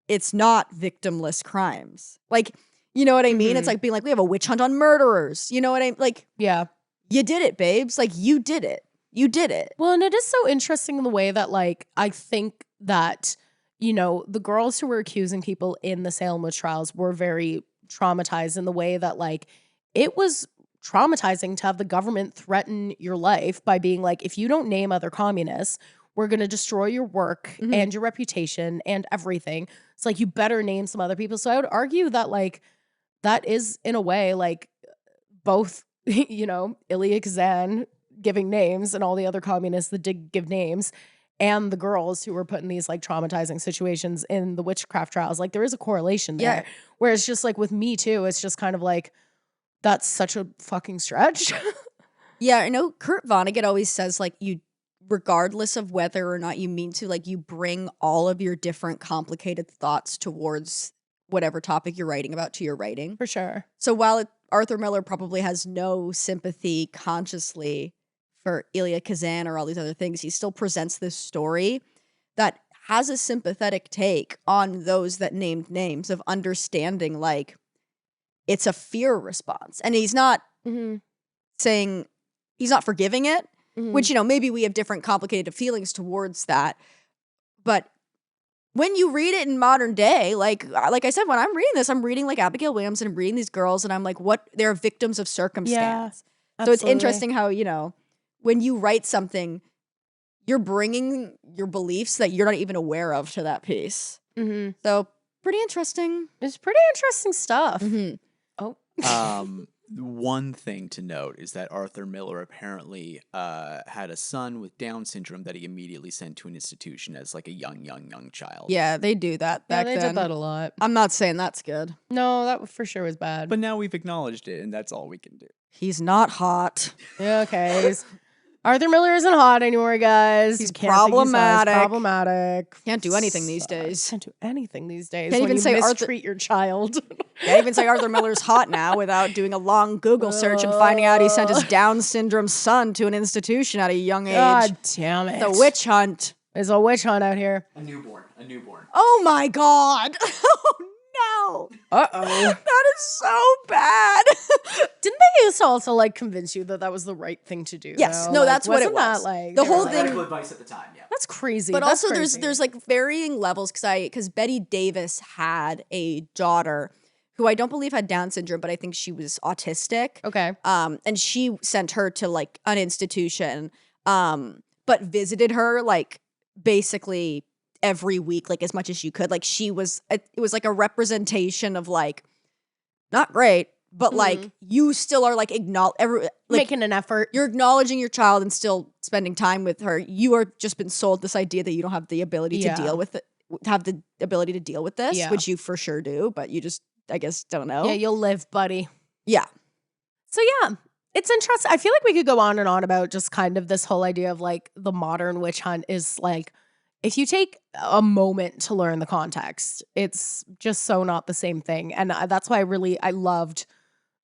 It's not victimless crimes. Like, you know what I mean? It's like being like, we have a witch hunt on murderers. You know what I mean? Like, Yeah. you did it, babes. Like, you did it. You did it. Well, and it is so interesting in the way that, like, I think that, you know, the girls who were accusing people in the Salem witch trials were very traumatized in the way that, like, it was traumatizing to have the government threaten your life by being like, if you don't name other communists, we're going to destroy your work and your reputation and everything. It's like, you better name some other people. So I would argue that, like, that is, in a way, like, both, you know, Ilya Kazan giving names and all the other communists that did give names, and the girls who were put in these like traumatizing situations in the witchcraft trials. Like, there is a correlation there. Yeah. Whereas just like with Me Too, it's just kind of like, that's such a fucking stretch. Yeah, I know Kurt Vonnegut always says, like, you, regardless of whether or not you mean to, like, you bring all of your different complicated thoughts towards whatever topic you're writing about to your writing. For sure. So while Arthur Miller probably has no sympathy consciously for Ilya Kazan or all these other things, he still presents this story that has a sympathetic take on those that named names, of understanding, like, it's a fear response. And he's not saying, he's not forgiving it, which, you know, maybe we have different complicated feelings towards that. But when you read it in modern day, like I said, when I'm reading this, I'm reading like Abigail Williams and I'm reading these girls and I'm like, what? They're victims of circumstance. So it's interesting how, you know, when you write something, you're bringing your beliefs that you're not even aware of to that piece. So pretty interesting. It's pretty interesting stuff. One thing to note is that Arthur Miller apparently had a son with Down syndrome that he immediately sent to an institution as like a young child. Yeah, they do that back they then. did that a lot. I'm not saying that's good. No, that for sure was bad. But now we've acknowledged it, and that's all we can do. He's not hot. Yeah, okay. Arthur Miller isn't hot anymore, guys. He's problematic. Can't do anything these days. Can't do anything these days. Can't when even you say mistreat your child. Can't even say Arthur Miller's hot now without doing a long Google search and finding out he sent his Down syndrome son to an institution at a young age. God damn it. The witch hunt. There's a witch hunt out here. A newborn. Oh my God. Oh no. Uh-oh. That is so bad. Didn't they used to also like convince you that that was the right thing to do? Yes. though? No, Like, that's what it wasn't was. that, like, The they whole were thing- Medical advice at the time, yeah. That's crazy. But That's also crazy. there's like varying levels because Betty Davis had a daughter who I don't believe had Down syndrome, but I think she was autistic. Okay. And she sent her to like an institution, but visited her like basically every week, like as much as you could. Like it was like a representation of like, not great, but like you still are like Making an effort. you're acknowledging your child and still spending time with her. You are just been sold this idea that you don't have the ability to deal with it, have the ability to deal with this, which you for sure do, but you just, I guess, don't know. Yeah, you'll live, buddy. Yeah. So yeah, it's interesting. I feel like we could go on and on about just kind of this whole idea of like the modern witch hunt is like, if you take a moment to learn the context, it's just so not the same thing. And that's why I loved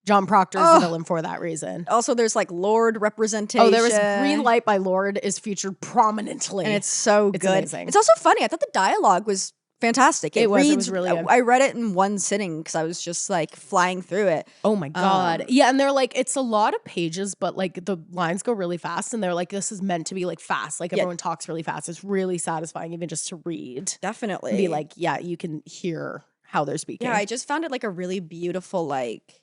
John Proctor as the villain for that reason. Also, there's like Lord representation. Oh, there was Green Light by Lord is featured prominently. And it's so It's good. amazing. It's also funny. I thought the dialogue was fantastic. It was really good. I read it in one sitting because I was just like flying through it. Oh my God. Yeah, and they're like, it's a lot of pages, but like the lines go really fast and they're like, this is meant to be like fast. Like everyone talks really fast. It's really satisfying even just to read. Definitely. And be like, yeah, you can hear how they're speaking. Yeah, I just found it like a really beautiful, like,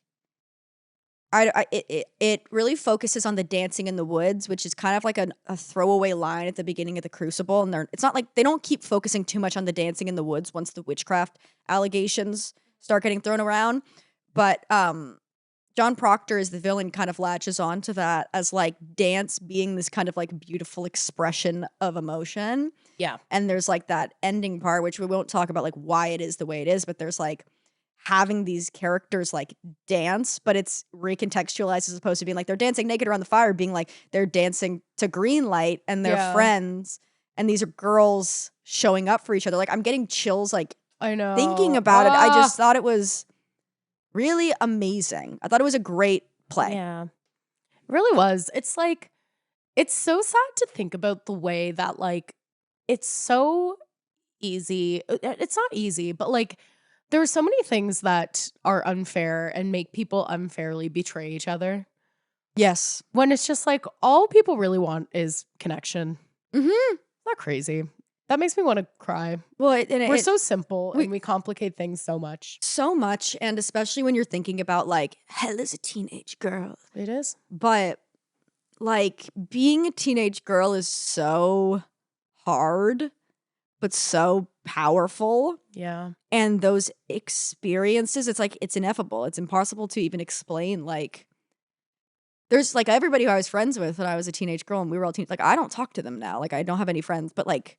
it really focuses on the dancing in the woods, which is kind of like a throwaway line at the beginning of the Crucible. And it's not like they don't keep focusing too much on the dancing in the woods once the witchcraft allegations start getting thrown around. But John Proctor as the villain kind of latches on to that as like dance being this kind of like beautiful expression of emotion. Yeah. And there's like that ending part, which we won't talk about like why it is the way it is, but there's like having these characters like dance, but it's recontextualized as opposed to being like they're dancing naked around the fire, being like they're dancing to Green Light and they're friends. And these are girls showing up for each other. Like I'm getting chills like I know. thinking about it. I just thought it was really amazing. I thought it was a great play. Yeah. It really was. It's like, it's so sad to think about the way that like, it's so easy. It's not easy, but like, there are so many things that are unfair and make people unfairly betray each other. Yes. When it's just like, all people really want is connection. Mm-hmm. Not crazy. That makes me want to cry. Well, We're so simple and we complicate things so much. So much. And especially when you're thinking about like, hell is a teenage girl. It is. But like being a teenage girl is so hard, but so powerful. Yeah. And those experiences, it's like, it's ineffable. It's impossible to even explain. Like, there's like everybody who I was friends with when I was a teenage girl and we were all teen, like, I don't talk to them now. Like, I don't have any friends, but like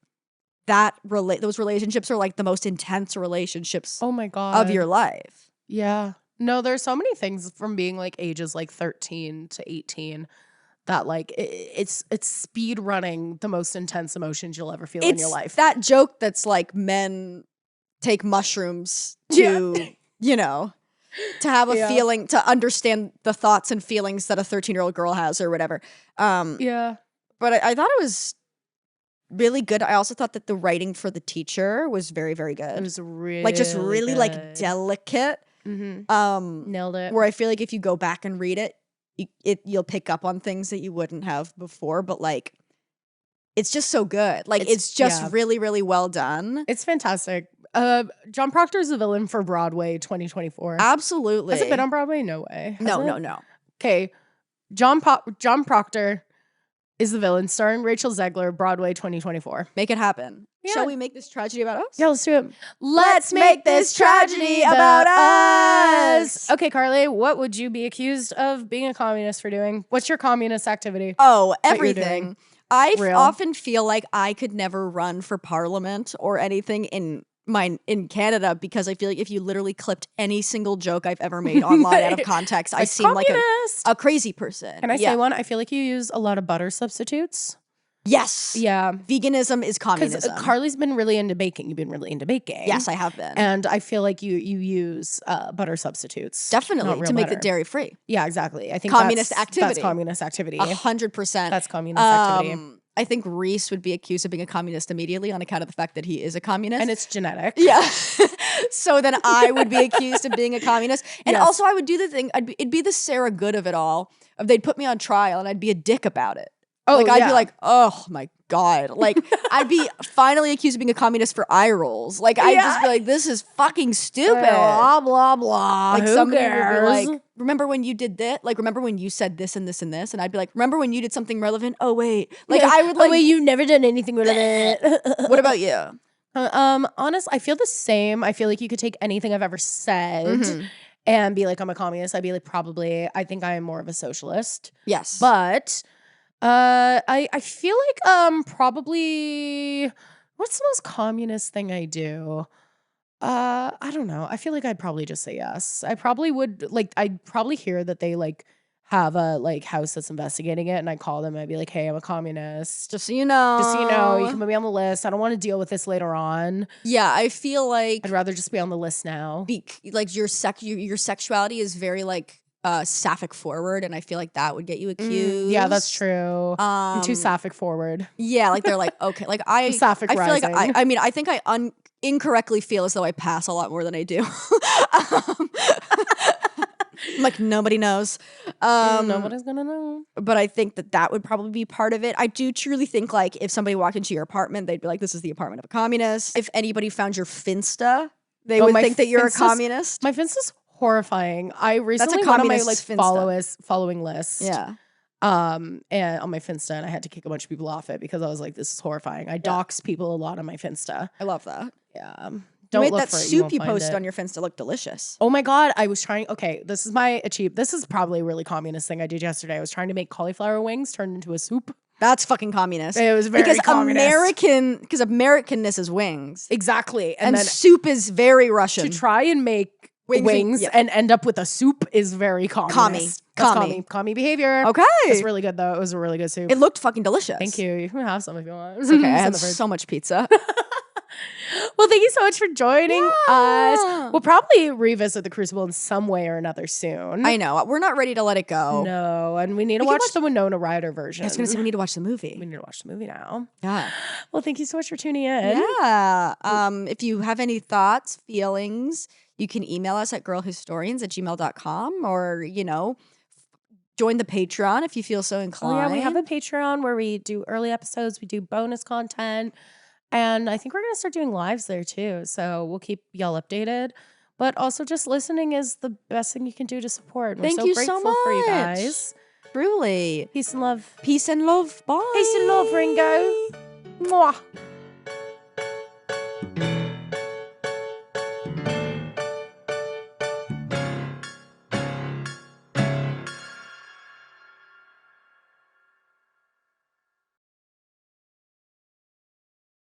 those relationships are like the most intense relationships Oh my God. of your life. Yeah. No, there's so many things from being like ages like 13 to 18 that like it's speed running the most intense emotions you'll ever feel in your life. That joke that's like men take mushrooms to, you know, to have a feeling, to understand the thoughts and feelings that a 13-year-old girl has or whatever. Yeah. But I thought it was really good. I also thought that the writing for the teacher was very, very good. It was really like just really like good. delicate. Mm-hmm. Nailed it. Where I feel like if you go back and read it, you'll pick up on things that you wouldn't have before, but like it's just so good. Like it's just really, really well done. It's fantastic. John Proctor is the villain for Broadway 2024. Absolutely. Has it been on Broadway? No way. No. Okay. John Proctor is the villain, starring Rachel Zegler, Broadway 2024. Make it happen. Yeah. Shall we make this tragedy about us? Yeah, let's do it. Let's make this tragedy about us. Okay, Carly, what would you be accused of being a communist for doing? What's your communist activity? Oh, you're everything. doing? I Real? often feel like I could never run for parliament or anything in Canada because I feel like if you literally clipped any single joke I've ever made online out of context, I seem like a crazy person. Can I say one? I feel like you use a lot of butter substitutes. Yes. Yeah. Veganism is communism. Because Carly's been really into baking. You've been really into baking. Yes, I have been. And I feel like you use butter substitutes. Definitely, to make it dairy free. Yeah, exactly. I think communist that's activity. communist activity. 100%. That's communist activity. I think Reese would be accused of being a communist immediately on account of the fact that he is a communist. And it's genetic. Yeah. So then I would be accused of being a communist. And Yes. also I would do the thing, it'd be the Sarah Good of it all. They'd put me on trial and I'd be a dick about it. Oh, like I'd yeah. be like, oh my God. Like I'd be finally accused of being a communist for eye rolls. Like I'd just be like, this is fucking stupid. Blah, blah, blah. Like Who somebody cares? would be like, remember when you did this? Like, remember when you said this and this and this? And I'd be like, remember when you did something relevant? Oh wait. Like I would like, oh, wait, you've never done anything with it. what about you? Honest, I feel the same. I feel like you could take anything I've ever said and be like, I'm a communist. I'd be like, probably, I think I am more of a socialist. Yes. But I feel like probably what's the most communist thing I do? I don't know. I feel like I'd probably just say yes. I probably would I'd probably hear that they like have a like house that's investigating it and I call them and I'd be like, hey, I'm a communist. Just so you know. Just so you know, you can put me on the list. I don't want to deal with this later on. Yeah, I feel like I'd rather just be on the list now. like your sexuality is very like sapphic forward, and I feel like that would get you accused. Yeah, that's true. I'm too sapphic forward. Yeah, like they're like, okay, like I sapphic I feel rising. like I mean I think I incorrectly feel as though I pass a lot more than I do. Like nobody knows. Nobody's gonna know. But I think that would probably be part of it. I do truly think like if somebody walked into your apartment, they'd be like, this is the apartment of a communist. If anybody found your Finsta, they would think that you're a communist. My Finsta's horrifying. I recently went on my like following list. Yeah. And on my Finsta, and I had to kick a bunch of people off it because I was like, this is horrifying. I dox people a lot on my Finsta. I love that. Yeah. Don't Don't look look that for it. soup you won't find posted it. on your Finsta look delicious. Oh my God. I was trying. Okay. This is probably a really communist thing I did yesterday. I was trying to make cauliflower wings turn into a soup. That's fucking communist. It was very because communist. because Americanness is wings. Exactly. And then soup is very Russian. to try and make wings yeah. and end up with a soup is very communist. Commie behavior. Okay. It's really good though. It was a really good soup. It looked fucking delicious. Thank you. You can have some if you want. It's okay. I It's in had the fridge. so much pizza. Well, thank you so much for joining us. We'll probably revisit the Crucible in some way or another soon. I know. We're not ready to let it go. No, and we need to We can watch the Winona Ryder version. I was going to say we need to watch the movie. we need to watch the movie now. Yeah. Well, thank you so much for tuning in. Yeah. If you have any thoughts, feelings, you can email us at girlhistorians@gmail.com or, join the Patreon if you feel so Oh inclined. yeah, we have a Patreon where we do early episodes, we do bonus content, and I think we're gonna start doing lives there too. So we'll keep y'all updated. But also, just listening is the best thing you can do to support. And Thank we're you so so grateful for you much. guys. Truly. Peace and love. Peace and love. Bye. Peace and love, Ringo. Mwah.